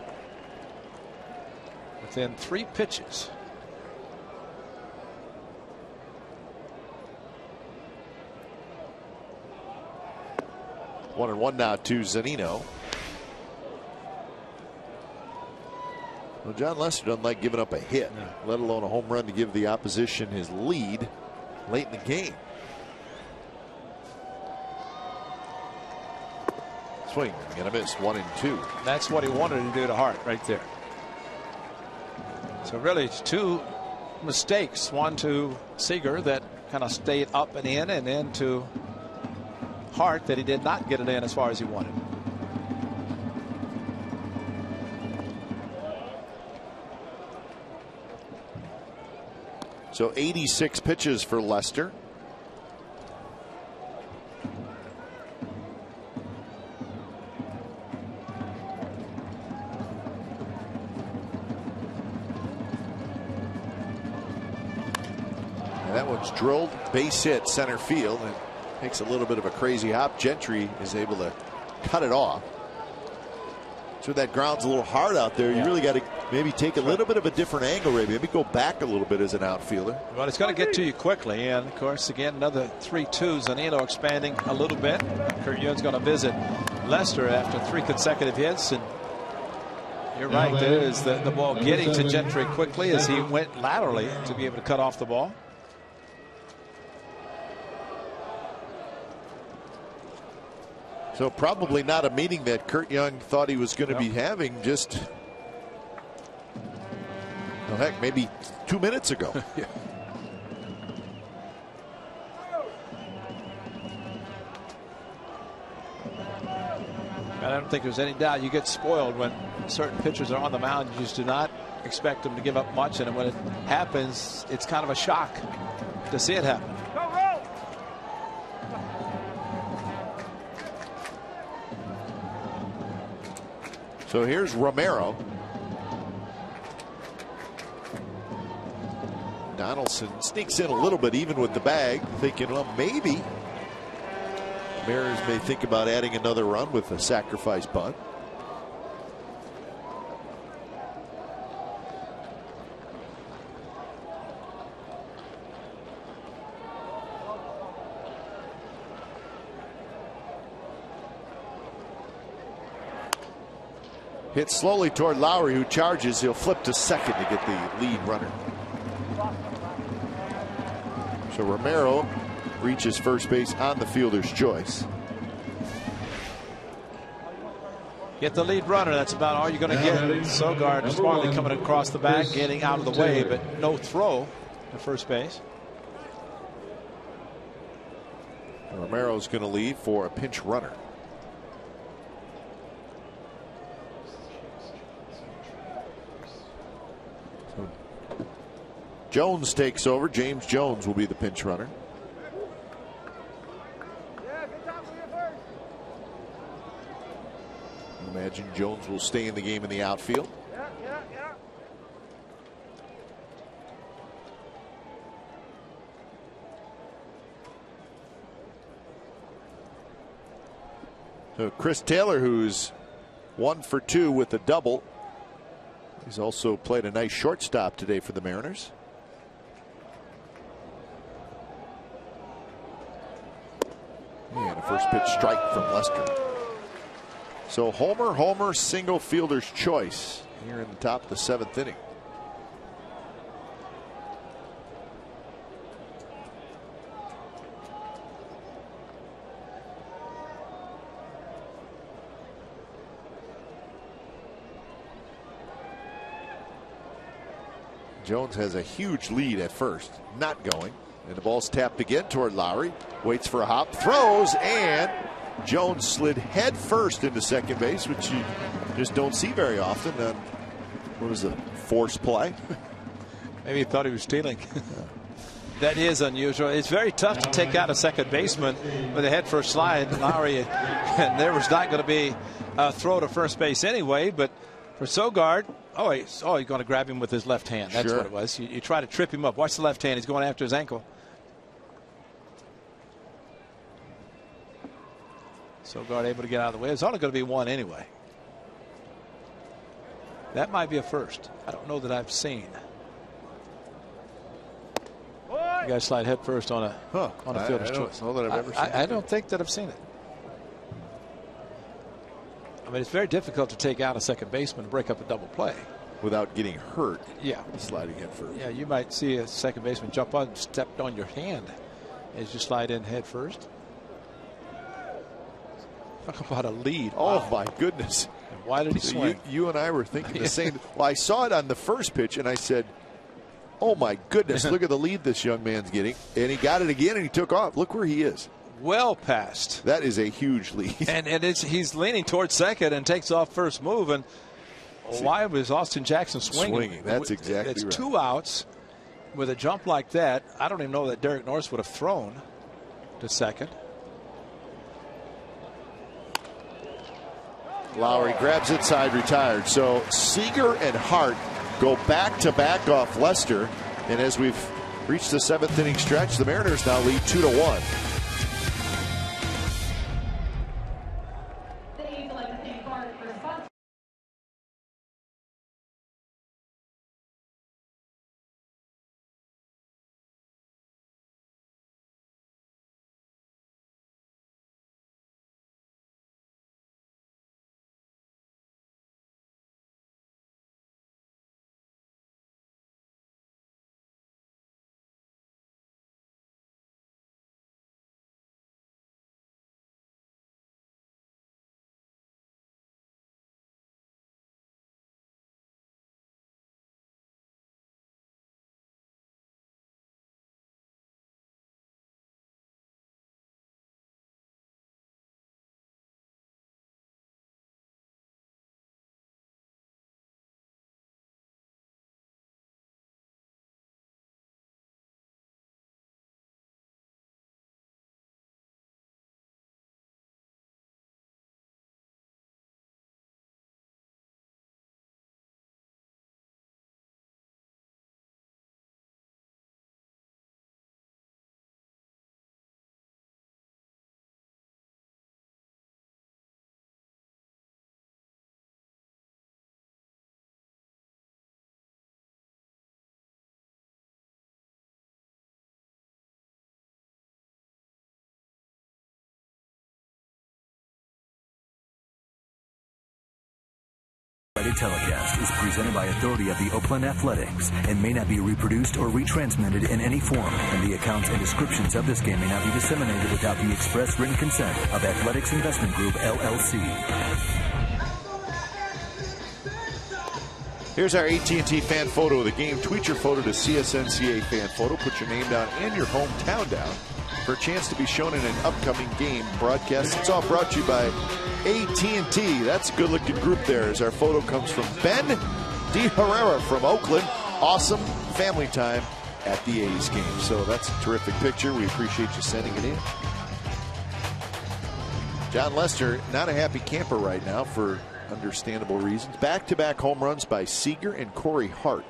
Within 3 pitches. One and one now to Zunino. Well, John Lester doesn't like giving up a hit, let alone a home run to give the opposition his lead late in the game. Swing and a miss, 1-2. That's what he wanted to do to Hart right there. So really it's 2 mistakes, one to Seager that kind of stayed up and in, and then to Hart that he did not get it in as far as he wanted. So 86 pitches for Lester. That one's drilled, base hit, center field, and makes a little bit of a crazy hop. Gentry is able to cut it off. So that ground's a little hard out there. You really got to maybe take a little bit of a different angle, maybe go back a little bit as an outfielder. Well, it's going to get to you quickly, and of course, again, another 3-2. Zunino expanding a little bit. Kurt Young's going to visit Lester after 3 consecutive hits, and you're right. There is the ball getting to Gentry quickly as he went laterally to be able to cut off the ball. So probably not a meeting that Kurt Young thought he was going to be having just, well, heck, maybe 2 minutes ago. Yeah. I don't think there's any doubt you get spoiled when certain pitchers are on the mound. You just do not expect them to give up much, and when it happens, it's kind of a shock to see it happen. So here's Romero. Donaldson sneaks in a little bit even with the bag, thinking, well, maybe Mariners may think about adding another run with a sacrifice bunt. Hit slowly toward Lowry, who charges. He'll flip to second to get the lead runner. So Romero reaches first base on the fielder's choice. Get the lead runner. That's about all you're going to get. Sogard smartly coming across the bag, getting out of the way, but no throw to first base. Romero's going to lead for a pinch runner. So Jones takes over. James Jones will be the pinch runner. Imagine Jones will stay in the game in the outfield. So Chris Taylor, who's 1 for 2 with a double. He's also played a nice shortstop today for the Mariners. And a first pitch strike from Lester. So homer, single fielder's choice here in the top of the 7th inning. Jones has a huge lead at first, not going, and the ball's tapped again toward Lowry. Waits for a hop, throws, and Jones slid head first into second base, which you just don't see very often. What was the force play? Maybe he thought he was stealing. That is unusual. It's very tough to take out a second baseman with a head first slide. Lowry, and there was not going to be a throw to first base anyway, but for Sogard, he's going to grab him with his left hand. That's what it was. You try to trip him up. Watch the left hand. He's going after his ankle. Sogard able to get out of the way. It's only going to be one anyway. That might be a first. I don't know that I've seen. You guys slide head first on a fielder's choice. I don't know that I've ever seen it. I don't think that I've seen it. I mean, it's very difficult to take out a second baseman and break up a double play without getting hurt. Yeah, sliding head first. Yeah, you might see a second baseman jump on and step on your hand as you slide in head first. Talk about a lead. Oh, my goodness. And why did he swing? You and I were thinking the same. Well, I saw it on the first pitch, and I said, oh, my goodness, look at the lead this young man's getting. And he got it again, and he took off. Look where he is. Well past. That is a huge lead. And he's leaning towards second and takes off first move. And why was Austin Jackson swinging? That's exactly right. It's 2 outs with a jump like that. I don't even know that Derek Norris would have thrown to second. Lowry grabs it, side retired. So Seager and Hart go back to back off Lester. And as we've reached the 7th inning stretch, the Mariners now lead 2-1. Copyrighted telecast is presented by authority of the Oakland Athletics and may not be reproduced or retransmitted in any form, and the accounts and descriptions of this game may not be disseminated without the express written consent of Athletics Investment Group, LLC. Here's our AT&T fan photo of the game. Tweet your photo to CSNCA fan photo. Put your name down and your hometown down for a chance to be shown in an upcoming game broadcast. It's all brought to you by AT&T. That's a good-looking group there as our photo comes from Ben De Herrera from Oakland. Awesome family time at the A's game. So that's a terrific picture. We appreciate you sending it in. John Lester, not a happy camper right now for understandable reasons. Back-to-back home runs by Seager and Corey Hart.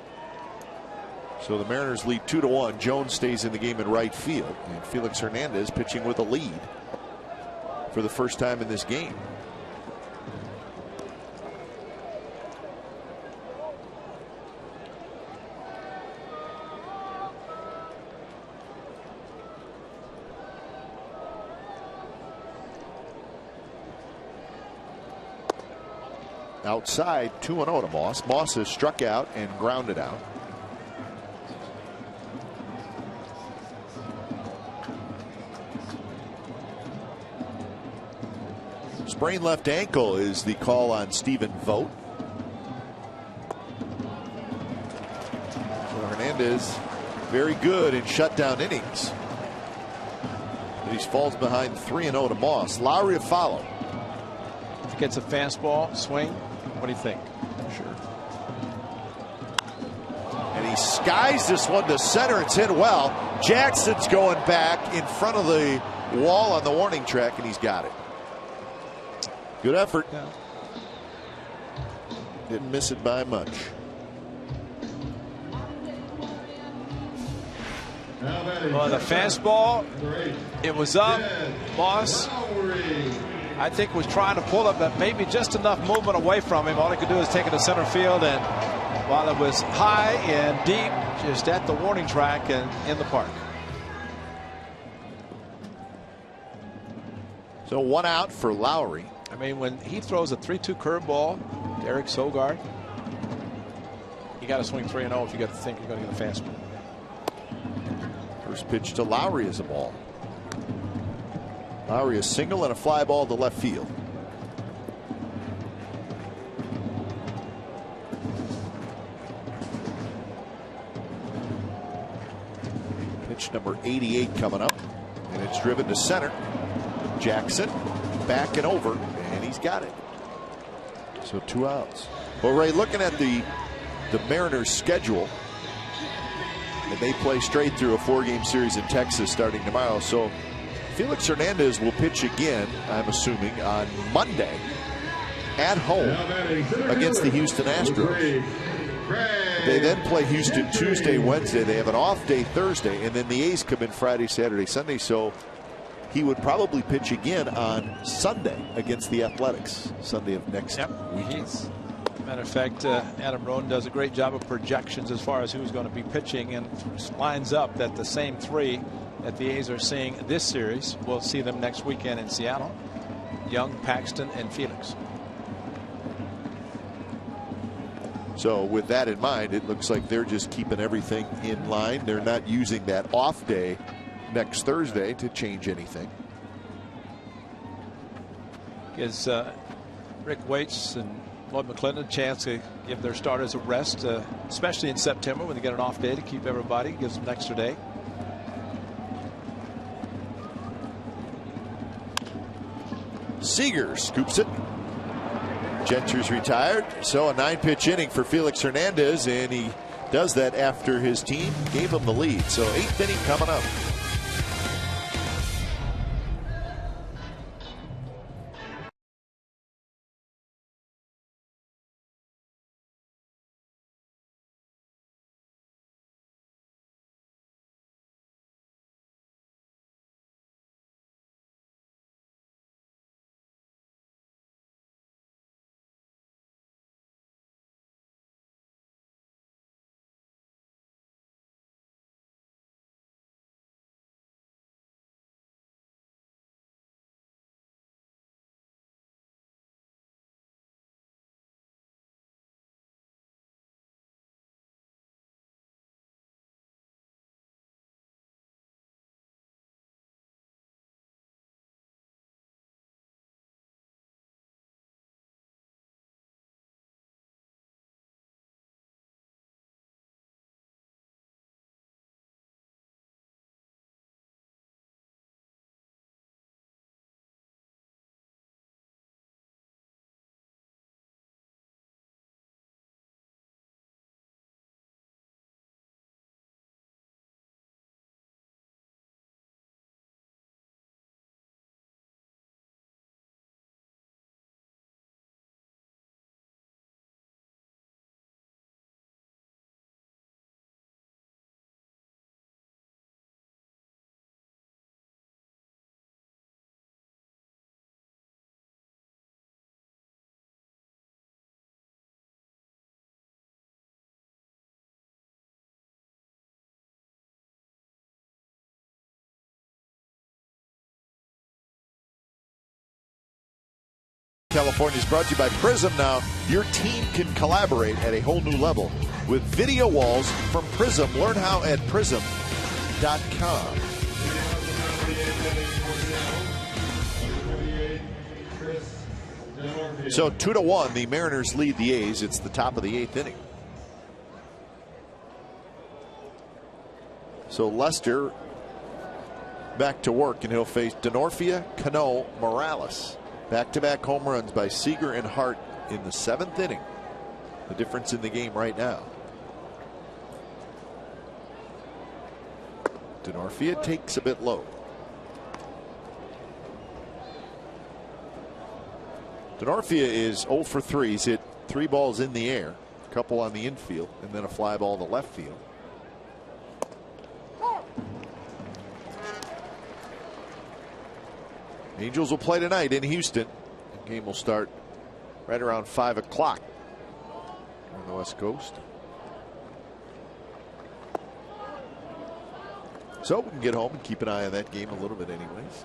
So the Mariners lead 2-1. Jones stays in the game in right field. And Felix Hernandez pitching with a lead for the first time in this game. Outside, 2-0 to Moss. Moss has struck out and grounded out. Sprained left ankle is the call on Stephen Vogt. So Hernandez, very good in shutdown innings. But he falls behind 3-0 to Moss. Lowry to follow. If he gets a fastball swing, what do you think? Sure. And he skies this one to center. It's hit well. Jackson's going back in front of the wall on the warning track, and he's got it. Good effort. Yeah. Didn't miss it by much. Well, the fastball, it was up. Moss, I think, was trying to pull it, but maybe just enough movement away from him. All he could do is take it to center field, and while it was high and deep, just at the warning track and in the park. So one out for Lowry. I mean, when he throws a 3-2 curveball, Derek Sogard, you got to swing 3-0 if you got to think you're going to get a fastball. First pitch to Lowry is a ball. Lowry a single and a fly ball to left field. Pitch number 88 coming up, and it's driven to center. Jackson back and over, and he's got it. So 2 outs. Well, Ray, looking at the Mariners schedule, and they play straight through a 4-game series in Texas starting tomorrow. So Felix Hernandez will pitch again, I'm assuming, on Monday at home against the Houston Astros. They then play Houston Tuesday, Wednesday. They have an off day Thursday, and then the A's come in Friday, Saturday, Sunday. So he would probably pitch again on Sunday against the Athletics, Sunday of next week. Matter of fact, Adam Roden does a great job of projections as far as who's going to be pitching, and lines up that the same 3 that the A's are seeing this series, we'll see them next weekend in Seattle: Young, Paxton, and Felix. So with that in mind, it looks like they're just keeping everything in line. They're not using that off day next Thursday to change anything. Gives Rick Waits and Lloyd McClendon a chance to give their starters a rest, especially in September when they get an off day, to keep everybody, gives them an extra day. Seager scoops it. Gentry's retired. So a 9-pitch inning for Felix Hernandez, and he does that after his team gave him the lead. So 8th inning coming up. California is brought to you by Prism. Now, your team can collaborate at a whole new level with video walls from Prism. Learn how at prism.com. So 2-1, the Mariners lead the A's. It's the top of the 8th inning. So Lester back to work, and he'll face Denorfia, Cano, Morales. Back-to-back home runs by Seager and Hart in the 7th inning. The difference in the game right now. Denorfia takes a bit low. Denorfia is 0 for 3. He's hit 3 balls in the air, a couple on the infield, and then a fly ball to left field. Angels will play tonight in Houston. The game will start right around 5 o'clock on the West Coast. So we can get home and keep an eye on that game a little bit anyways.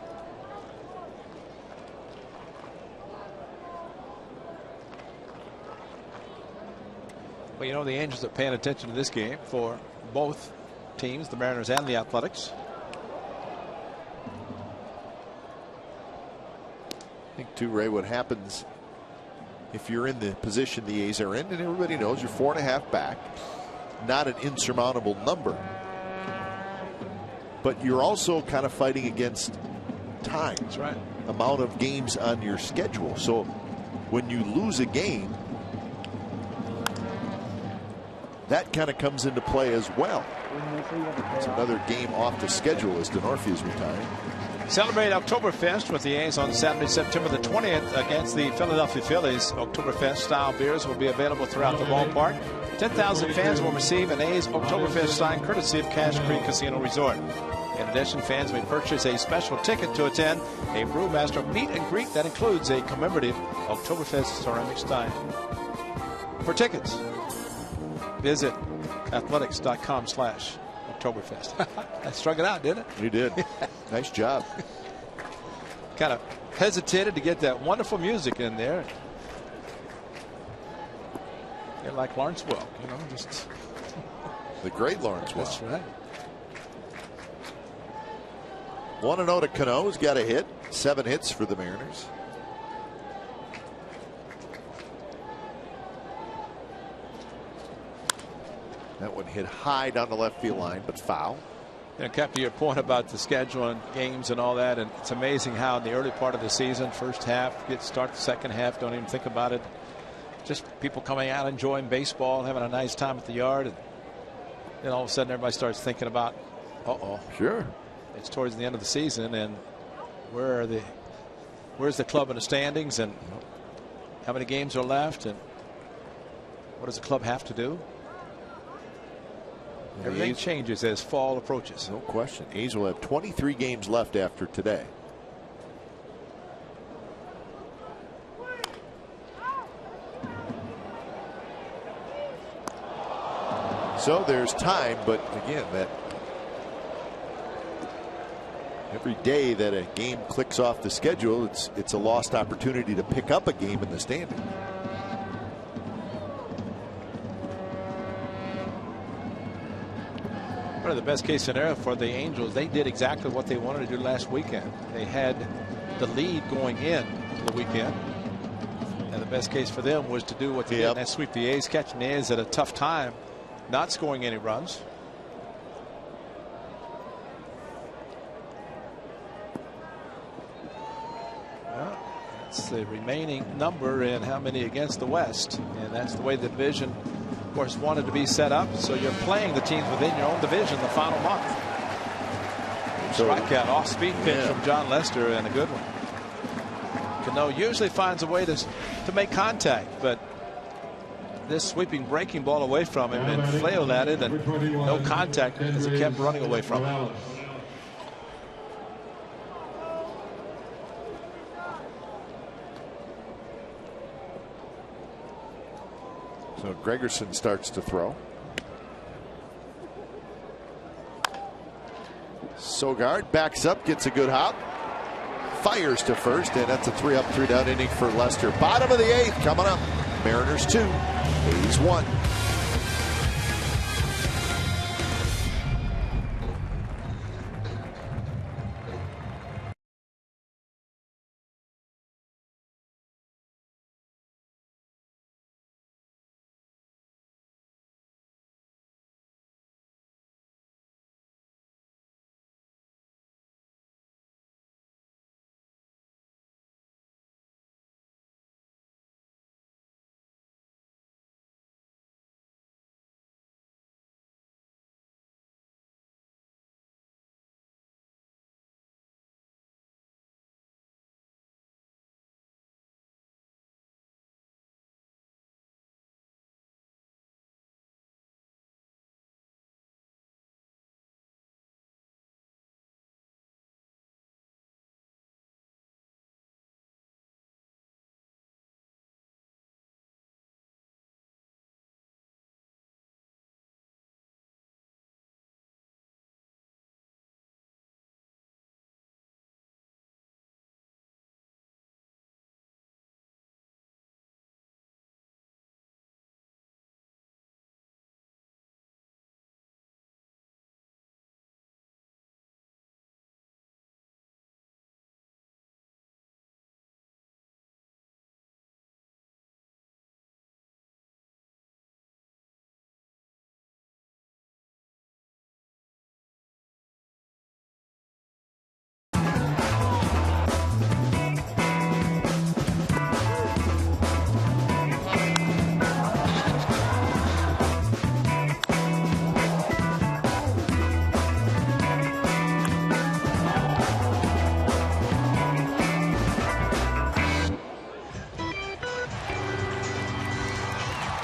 Well, you know, the Angels are paying attention to this game for both teams, the Mariners and the Athletics. I think too, Ray, what happens if you're in the position the A's are in, and everybody knows you're 4.5 back, not an insurmountable number, but you're also kind of fighting against time. That's right. Amount of games on your schedule. So when you lose a game, that kind of comes into play as well. It's another game off the schedule as Denorfia is retiring. Celebrate Oktoberfest with the A's on Saturday, September the 20th against the Philadelphia Phillies. Oktoberfest style beers will be available throughout the ballpark. 10,000 fans will receive an A's Oktoberfest sign courtesy of Cache Creek Casino Resort. In addition, fans may purchase a special ticket to attend a Brewmaster meet and greet that includes a commemorative Oktoberfest ceramic stein. For tickets, visit athletics.com/Oktoberfest. I struck it out, didn't it? You did. Nice job. Kind of hesitated to get that wonderful music in there. They're like Lawrence Welk, you know, just the great Lawrence Welk. That's right. 1-0 to Cano, who's got a hit. 7 hits for the Mariners. That one hit high down the left field line, but foul. You know, Cap, to your point about the schedule and games and all that, and it's amazing how in the early part of the season, first half, start the second half, don't even think about it. Just people coming out enjoying baseball, having a nice time at the yard, and then all of a sudden everybody starts thinking about, Sure. It's towards the end of the season, and where's the club in the standings, and how many games are left, and what does the club have to do? Everything changes as fall approaches. No question. A's will have 23 games left after today. So there's time, but again, that every day that a game clicks off the schedule, it's a lost opportunity to pick up a game in the standing. One of the best case scenario for the Angels, they did exactly what they wanted to do last weekend. They had the lead going in to the weekend, and the best case for them was to do what they did, and that's sweep the A's, catching the A's at a tough time, not scoring any runs. Well, that's the remaining number and how many against the West, and that's the way the division, of course, wanted to be set up. So you're playing the teams within your own division the final month. Strikeout, off-speed pitch from John Lester, and a good one. Cano usually finds a way to make contact, but this sweeping breaking ball away from him and flailed at it, and no contact as he kept running away from him. So Gregerson starts to throw. Sogard backs up, gets a good hop. fires to first, and that's a 3-up, 3-down inning for Lester. Bottom of the 8th coming up. Mariners 2, A's 1.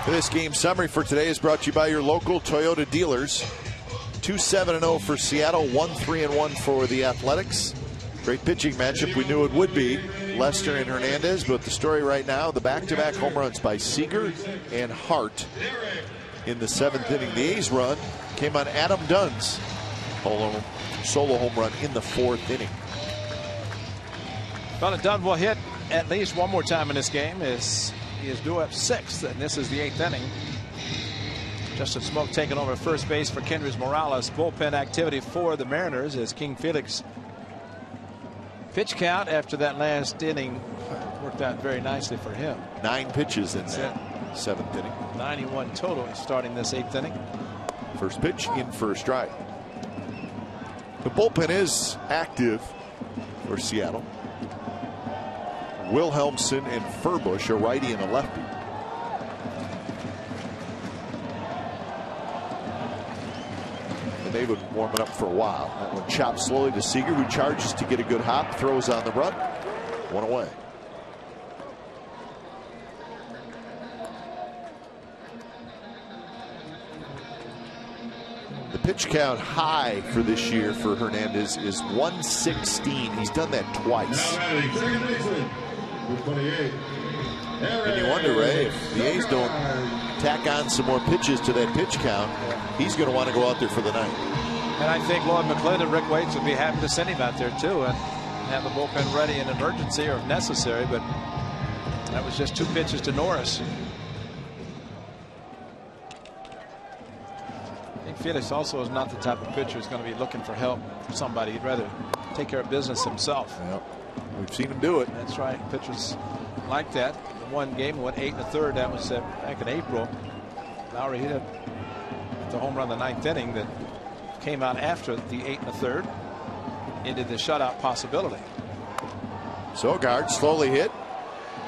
This game summary for today is brought to you by your local Toyota dealers. 2-7-0 for Seattle, 1-3-1 for the Athletics. Great pitching matchup we knew it would be. Lester and Hernandez, but the story right now, the back-to-back home runs by Seager and Hart in the 7th inning. The A's run came on Adam Dunn's solo home run in the 4th inning. Well, Dunn will hit at least one more time in this game. He is due up 6th, and this is the 8th inning. Justin Smoke taking over first base for Kendrys Morales. Bullpen activity for the Mariners as King Felix pitch count after that last inning worked out very nicely for him. 9 pitches in that 7th inning. 91 total starting this 8th inning. First pitch in for a strike. The bullpen is active for Seattle. Wilhelmsen and Furbush, a righty and a lefty. And they've been warming up for a while. That one chopped slowly to Seager, who charges to get a good hop, throws on the run. 1 away. The pitch count high for this year for Hernandez is 116. He's done that twice. And you wonder, Ray, if the A's don't tack on some more pitches to that pitch count, he's going to want to go out there for the night. And I think Lloyd McClendon and Rick Waits would be happy to send him out there too and have the bullpen ready in emergency or if necessary. But that was just 2 pitches to Norris. I think Felix also is not the type of pitcher who's going to be looking for help from somebody. He'd rather take care of business himself. Yep. We've seen him do it. That's right. Pitchers like that. The one game went 8 1/3. That was back in April. Lowry hit the home run in the 9th inning that came out after the 8 1/3. Ended the shutout possibility. Sogard slowly hit.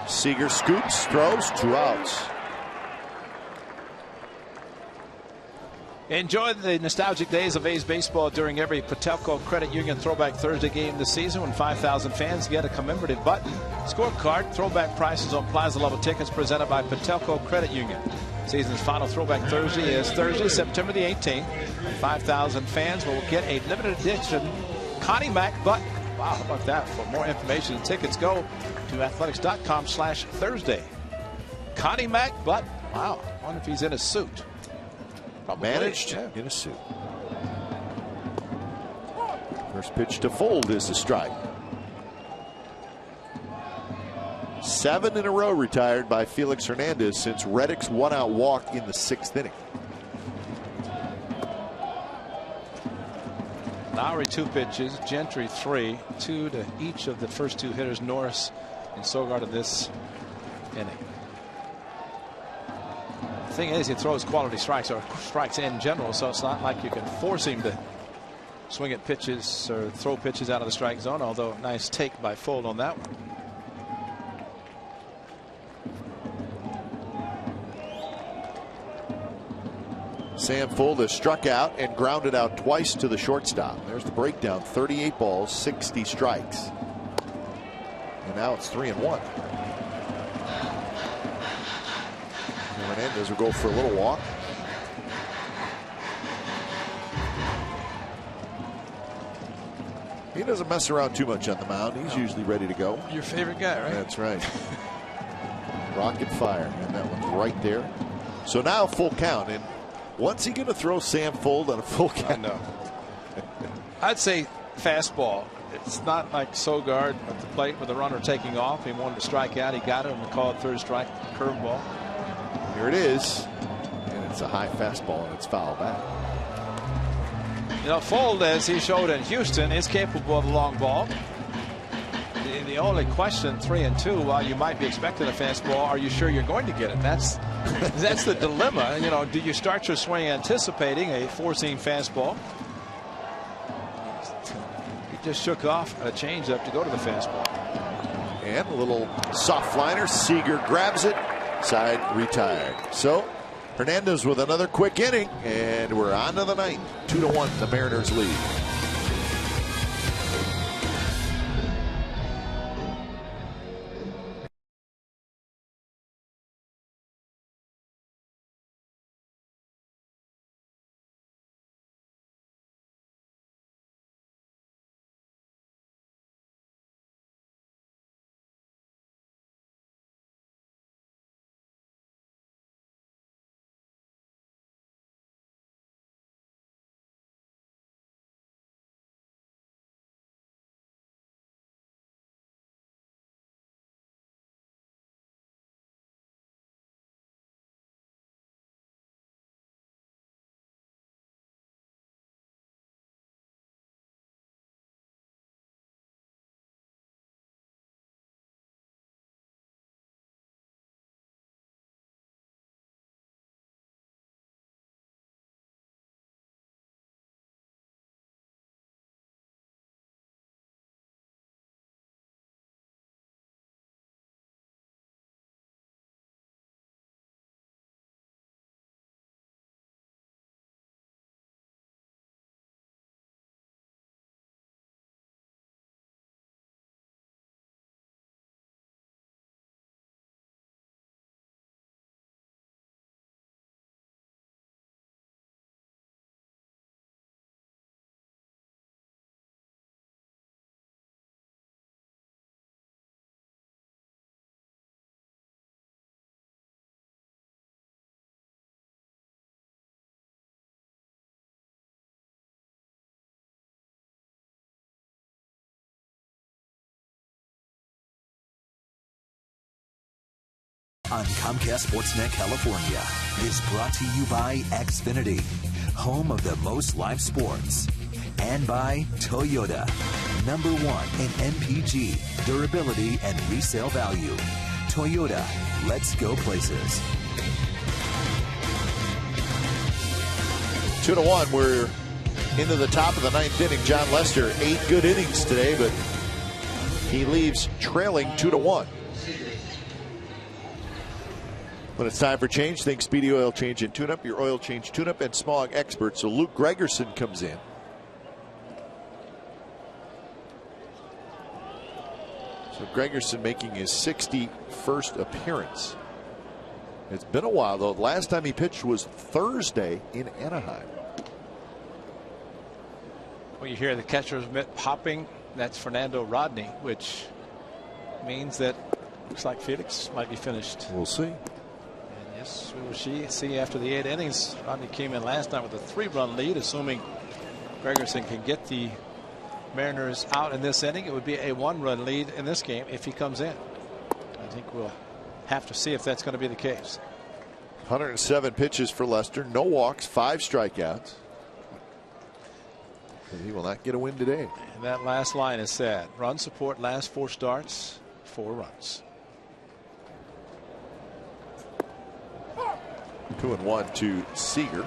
Seager scoops, throws, 2 outs. Enjoy the nostalgic days of A's baseball during every Patelco Credit Union Throwback Thursday game this season when 5,000 fans get a commemorative button, scorecard, throwback prices on plaza level tickets presented by Patelco Credit Union. Season's final Throwback Thursday is Thursday, September the 18th. 5,000 fans will get a limited edition Connie Mack button. Wow, how about that? For more information and tickets, go to athletics.com/Thursday. Connie Mack button. Wow, I wonder if he's in a suit. Probably. Managed in a suit. First pitch to Fold is a strike. 7 in a row retired by Felix Hernandez since Reddick's one-out walk in the 6th inning. Lowry 2 pitches, Gentry 3, 2 to each of the first 2 hitters, Norris and Sogard, of this inning. The thing is, he throws quality strikes, or strikes in general, so it's not like you can force him to swing at pitches or throw pitches out of the strike zone, although nice take by Fold on that one. Sam Fold has struck out and grounded out twice to the shortstop. There's the breakdown. 38 balls, 60 strikes. And now it's 3-1. Hernandez will go for a little walk. He doesn't mess around too much on the mound. He's usually ready to go. Your favorite guy, right? That's right. Rocket fire. And that one's right there. So now full count. And what's he going to throw Sam Fold on a full count? I know. I'd say fastball. It's not like Sogard at the plate with the runner taking off. He wanted to strike out. He got it and called third strike, curveball. Here it is. And it's a high fastball and it's foul back. You know, Fold, as he showed in Houston, is capable of a long ball. The only question, 3-2, while you might be expecting a fastball, are you sure you're going to get it? That's the dilemma. You know, do you start your swing anticipating a 4-seam fastball? He just shook off a changeup to go to the fastball. And a little soft liner. Seager grabs it. Side retired. So Hernandez with another quick inning, and we're on to the 9th. 2-1, the Mariners lead. On Comcast Sportsnet California is brought to you by Xfinity, home of the most live sports, and by Toyota, #1 in MPG, durability, and resale value. Toyota, let's go places. 2-1, we're into the top of the 9th inning. John Lester, 8 good innings today, but he leaves trailing 2-1. When it's time for change, think Speedy Oil Change and Tune-Up, your oil change tune-up and smog expert. So Luke Gregerson comes in. So Gregerson making his 61st appearance. It's been a while, though. The last time he pitched was Thursday in Anaheim. When you hear the catcher's mitt popping, that's Fernando Rodney, which means that looks like Felix might be finished. We'll see. Yes, we will see after the 8 innings. Rodney came in last night with a 3-run lead, assuming Gregerson can get the Mariners out in this inning. It would be a 1-run lead in this game if he comes in. I think we'll have to see if that's going to be the case. 107 pitches for Lester. No walks, 5 strikeouts. He will not get a win today. And that last line is sad. Run support last 4 starts, 4 runs. 2-1 to Seager.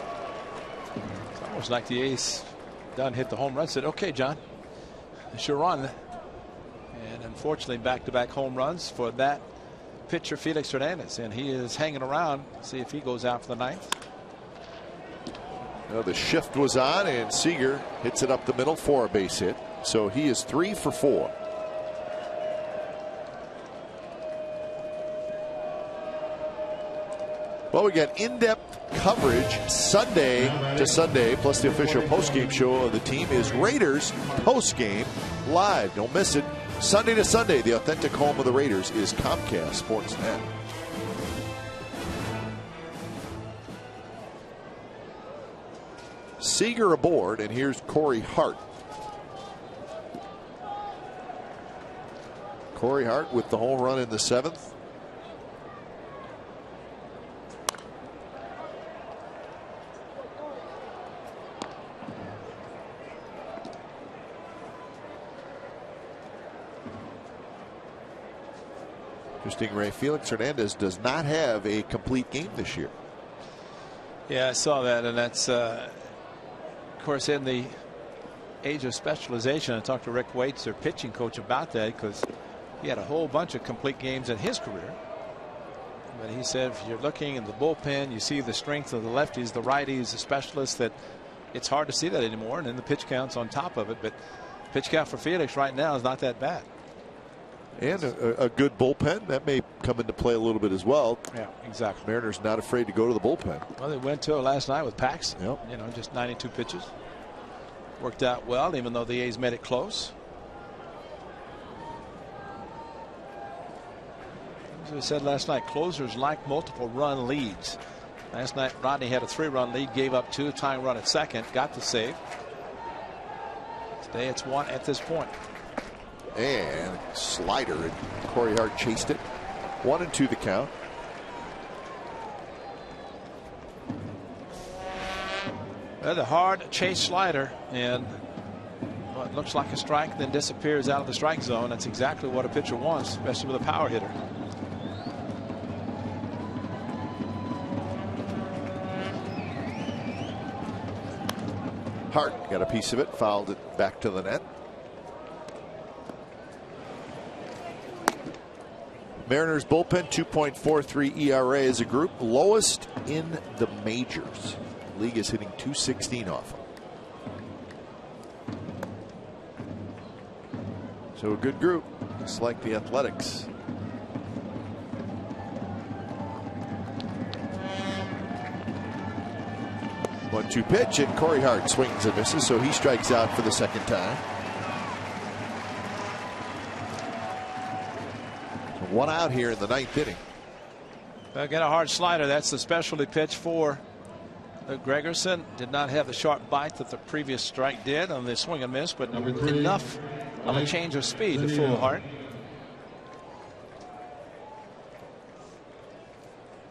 It's almost like the ace done hit the home run. Said, okay, John, it's your run. And unfortunately, back-to-back home runs for that pitcher, Felix Hernandez. And he is hanging around. See if he goes out for the 9th. Well, the shift was on, and Seager hits it up the middle for a base hit. So he is 3 for 4. Well, we got in-depth coverage Sunday to Sunday, plus the official postgame show of the team is Raiders postgame live. Don't miss it. Sunday to Sunday, the authentic home of the Raiders is Comcast Sportsnet. Seager aboard, and here's Corey Hart. Corey Hart with the home run in the 7th. Interesting, Ray. Felix Hernandez does not have a complete game this year. Yeah, I saw that, and that's, of course, in the age of specialization. I talked to Rick Waits, their pitching coach, about that because he had a whole bunch of complete games in his career. But he said if you're looking in the bullpen, you see the strength of the lefties, the righties, the specialists, that it's hard to see that anymore. And then the pitch count's on top of it. But pitch count for Felix right now is not that bad. And a good bullpen that may come into play a little bit as well. Yeah, exactly. Mariners not afraid to go to the bullpen. Well, they went to it last night with Pax. Yep. You know, just 92 pitches. Worked out well, even though the A's made it close. As I said last night, closers like multiple run leads. Last night, Rodney had a 3-run lead, gave up 2, tying run at second, got the save. Today it's 1 at this point. And slider, and Corey Hart chased it. 1-2 the count. The hard chase slider, and well, it looks like a strike, then disappears out of the strike zone. That's exactly what a pitcher wants, especially with a power hitter. Hart got a piece of it, fouled it back to the net. Mariners bullpen 2.43 ERA as a group, lowest in the majors. League is hitting .216 off them. So a good group, just like the Athletics. One-two pitch, and Corey Hart swings and misses, so he strikes out for the second time. So 1 out here in the 9th inning. They'll get a hard slider. That's the specialty pitch for Gregerson. Did not have the sharp bite that the previous strike did on the swing and miss, but enough of a change of speed to fool Hart.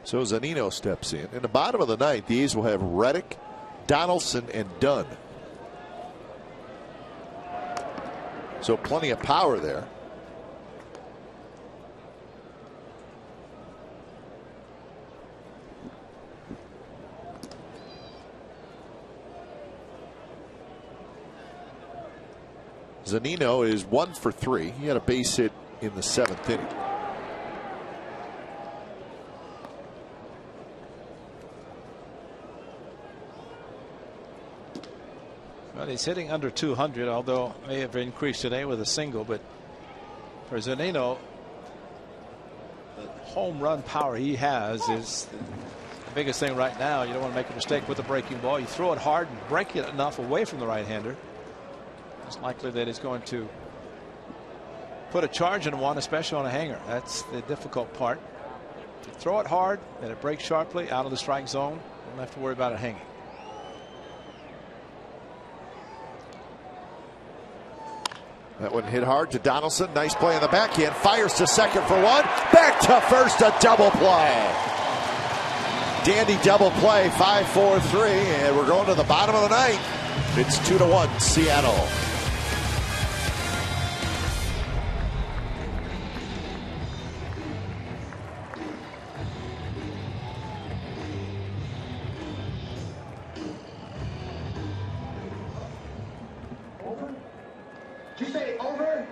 So Zunino steps in. In the bottom of the 9th, the A's will have Reddick, Donaldson, and Dunn. So plenty of power there. Zunino is 1 for 3. He had a base hit in the 7th inning. Well, he's hitting under 200, although may have increased today with a single. But for Zunino, the home run power he has is the biggest thing right now. You don't want to make a mistake with the breaking ball. You throw it hard and break it enough away from the right-hander. It's likely that he's going to put a charge in one, especially on a hanger. That's the difficult part. You throw it hard, and it breaks sharply out of the strike zone. You don't have to worry about it hanging. That one hit hard to Donaldson. Nice play on the backhand. Fires to second for 1. Back back to first, a double play. Dandy double play, 5-4-3, and we're going to the bottom of the ninth. It's 2-1 Seattle. Did you say over?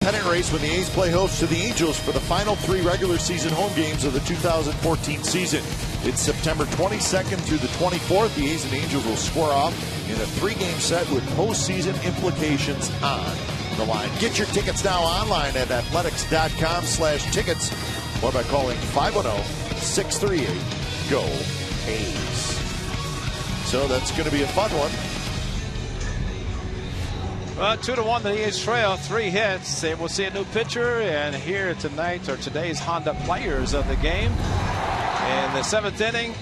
Pennant race when the A's play host to the Angels for the final 3 regular season home games of the 2014 season. It's September 22nd through the 24th. The A's and Angels will square off in a 3-game set with postseason implications on the line. Get your tickets now online at athletics.com/tickets or by calling 510-638-GO-A's. So that's going to be a fun one. 2-1 the A's trail, 3 hits. We'll see a new pitcher, and here tonight are today's Honda players of the game. In the 7th inning,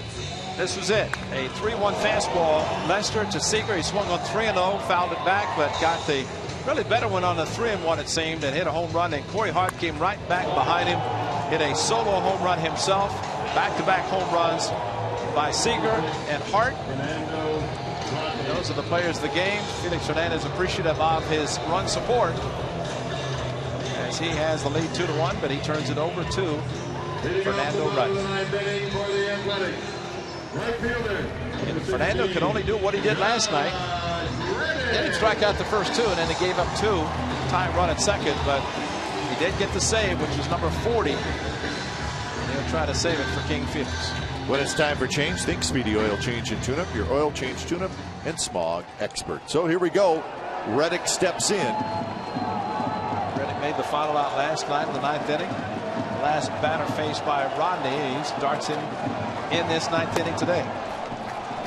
this was it. A 3-1 fastball. Lester to Seager. He swung on 3-0, fouled it back, but got the really better one on the 3-1 it seemed, and hit a home run. And Corey Hart came right back behind him, hit a solo home run himself. Back-to-back home runs by Seager and Hart. Those are the players of the game. Felix Hernandez appreciative of his run support as he has the lead 2-1, but he turns it over to Fernando Wright. And Fernando could only do what he did last night. Didn't strike out the first 2, and then he gave up 2. Tying run at second, but he did get the save, which was number 40. And he'll try to save it for King Felix. When it's time for change, think Speedy Oil Change and Tune-Up, your oil change, tune-up, and smog expert. So here we go. Reddick steps in. Reddick made the final out last night in the 9th inning. Last batter faced by Rodney. He starts him in this 9th inning today.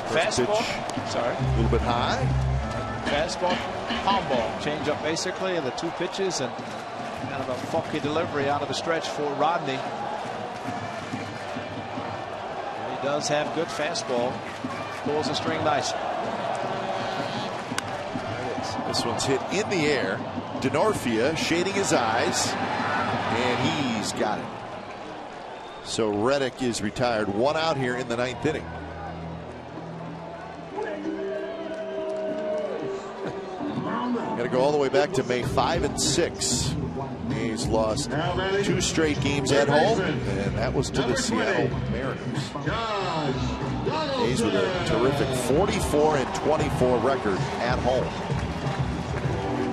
First fastball. Pitch, sorry. A little bit high. Fastball, palm ball. Change up basically in the 2 pitches, and kind of a funky delivery out of the stretch for Rodney. He does have good fastball. Pulls the string nicely. There it is. This one's hit in the air. Denorfia shading his eyes, and he's got it. So Reddick is retired. 1 out here in the 9th inning. Got to go all the way back to May 5 and 6. He's lost 2 straight games at home, and that was to the Seattle Mariners. A's with a terrific 44-24 record at home.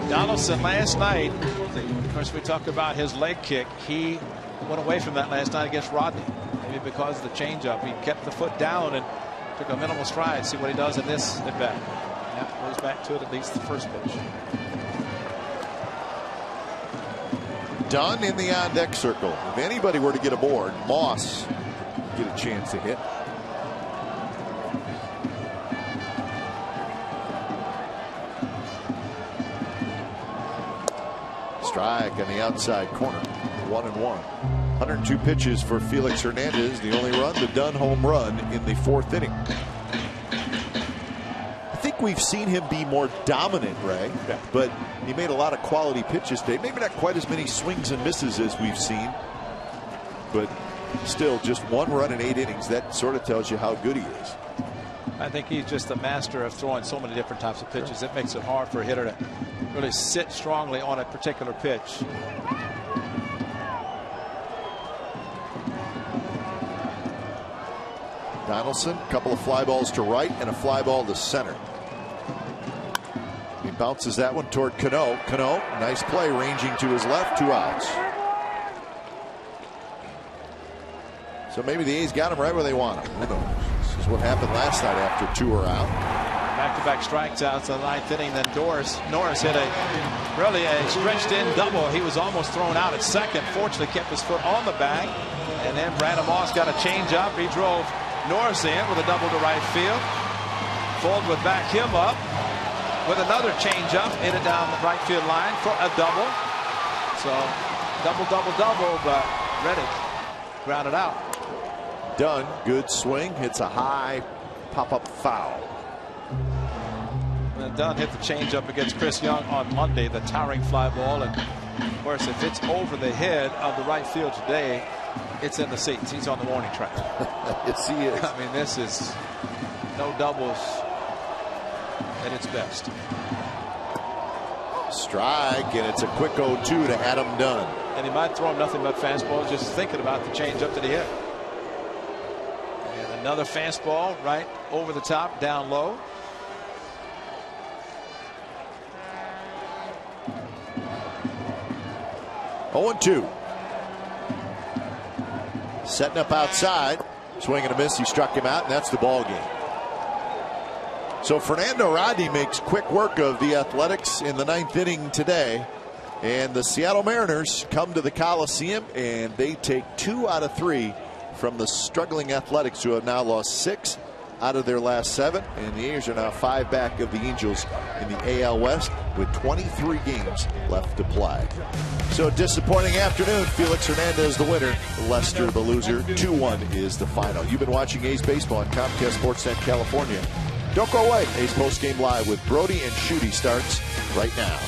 Donaldson last night, of course, we talked about his leg kick. He went away from that last night against Rodney. Maybe because of the changeup. He kept the foot down and took a minimal stride. See what he does in this at bat. Yep, goes back to it at least the first pitch. Dunn in the on-deck circle. If anybody were to get aboard, Moss get a chance to hit. Strike on the outside corner. 1-1. 102 pitches for Felix Hernandez. The only run, the Dunn home run in the 4th inning. I think we've seen him be more dominant, Ray. Yeah. But he made a lot of quality pitches today. Maybe not quite as many swings and misses as we've seen. But still, just 1 run in 8 innings. That sort of tells you how good he is. I think he's just a master of throwing so many different types of pitches. It makes it hard for a hitter to really sit strongly on a particular pitch. Donaldson, a couple of fly balls to right and a fly ball to center. He bounces that one toward Cano. Cano, nice play, ranging to his left, 2 outs. So maybe the A's got him right where they want him. Who knows? This is what happened last night after 2 are out. Back-to-back strikeouts in the 9th inning. Then Norris hit a stretched-in double. He was almost thrown out at second. Fortunately, kept his foot on the bag. And then Brandon Moss got a change-up. He drove Norris in with a double to right field. Ford would back him up with another change-up. Hit it down the right field line for a double. So double, but Reddick grounded out. Dunn, good swing, hits a high pop-up foul. And Dunn hit the changeup against Chris Young on Monday, the towering fly ball. And of course, if it's over the head of the right field today, it's in the seats. He's on the warning track. Yes, he is. I mean, this is no doubles at its best. Strike, and it's a quick 0-2 to Adam Dunn. And he might throw him nothing but fastballs, just thinking about the changeup that he hit. And another fastball right over the top, down low. Oh, 2. Setting up outside, swing and a miss. He struck him out, and that's the ball game. So Fernando Rodney makes quick work of the Athletics in the 9th inning today. And the Seattle Mariners come to the Coliseum, and they take 2 out of 3 from the struggling Athletics, who have now lost 6 out of their last 7. And the A's are now 5 back of the Angels in the AL West with 23 games left to play. So disappointing afternoon. Felix Hernandez the winner, Lester the loser. 2-1 is the final. You've been watching A's Baseball on Comcast Sportsnet California. Don't go away. A's Postgame Live with Brody and Shooty starts right now.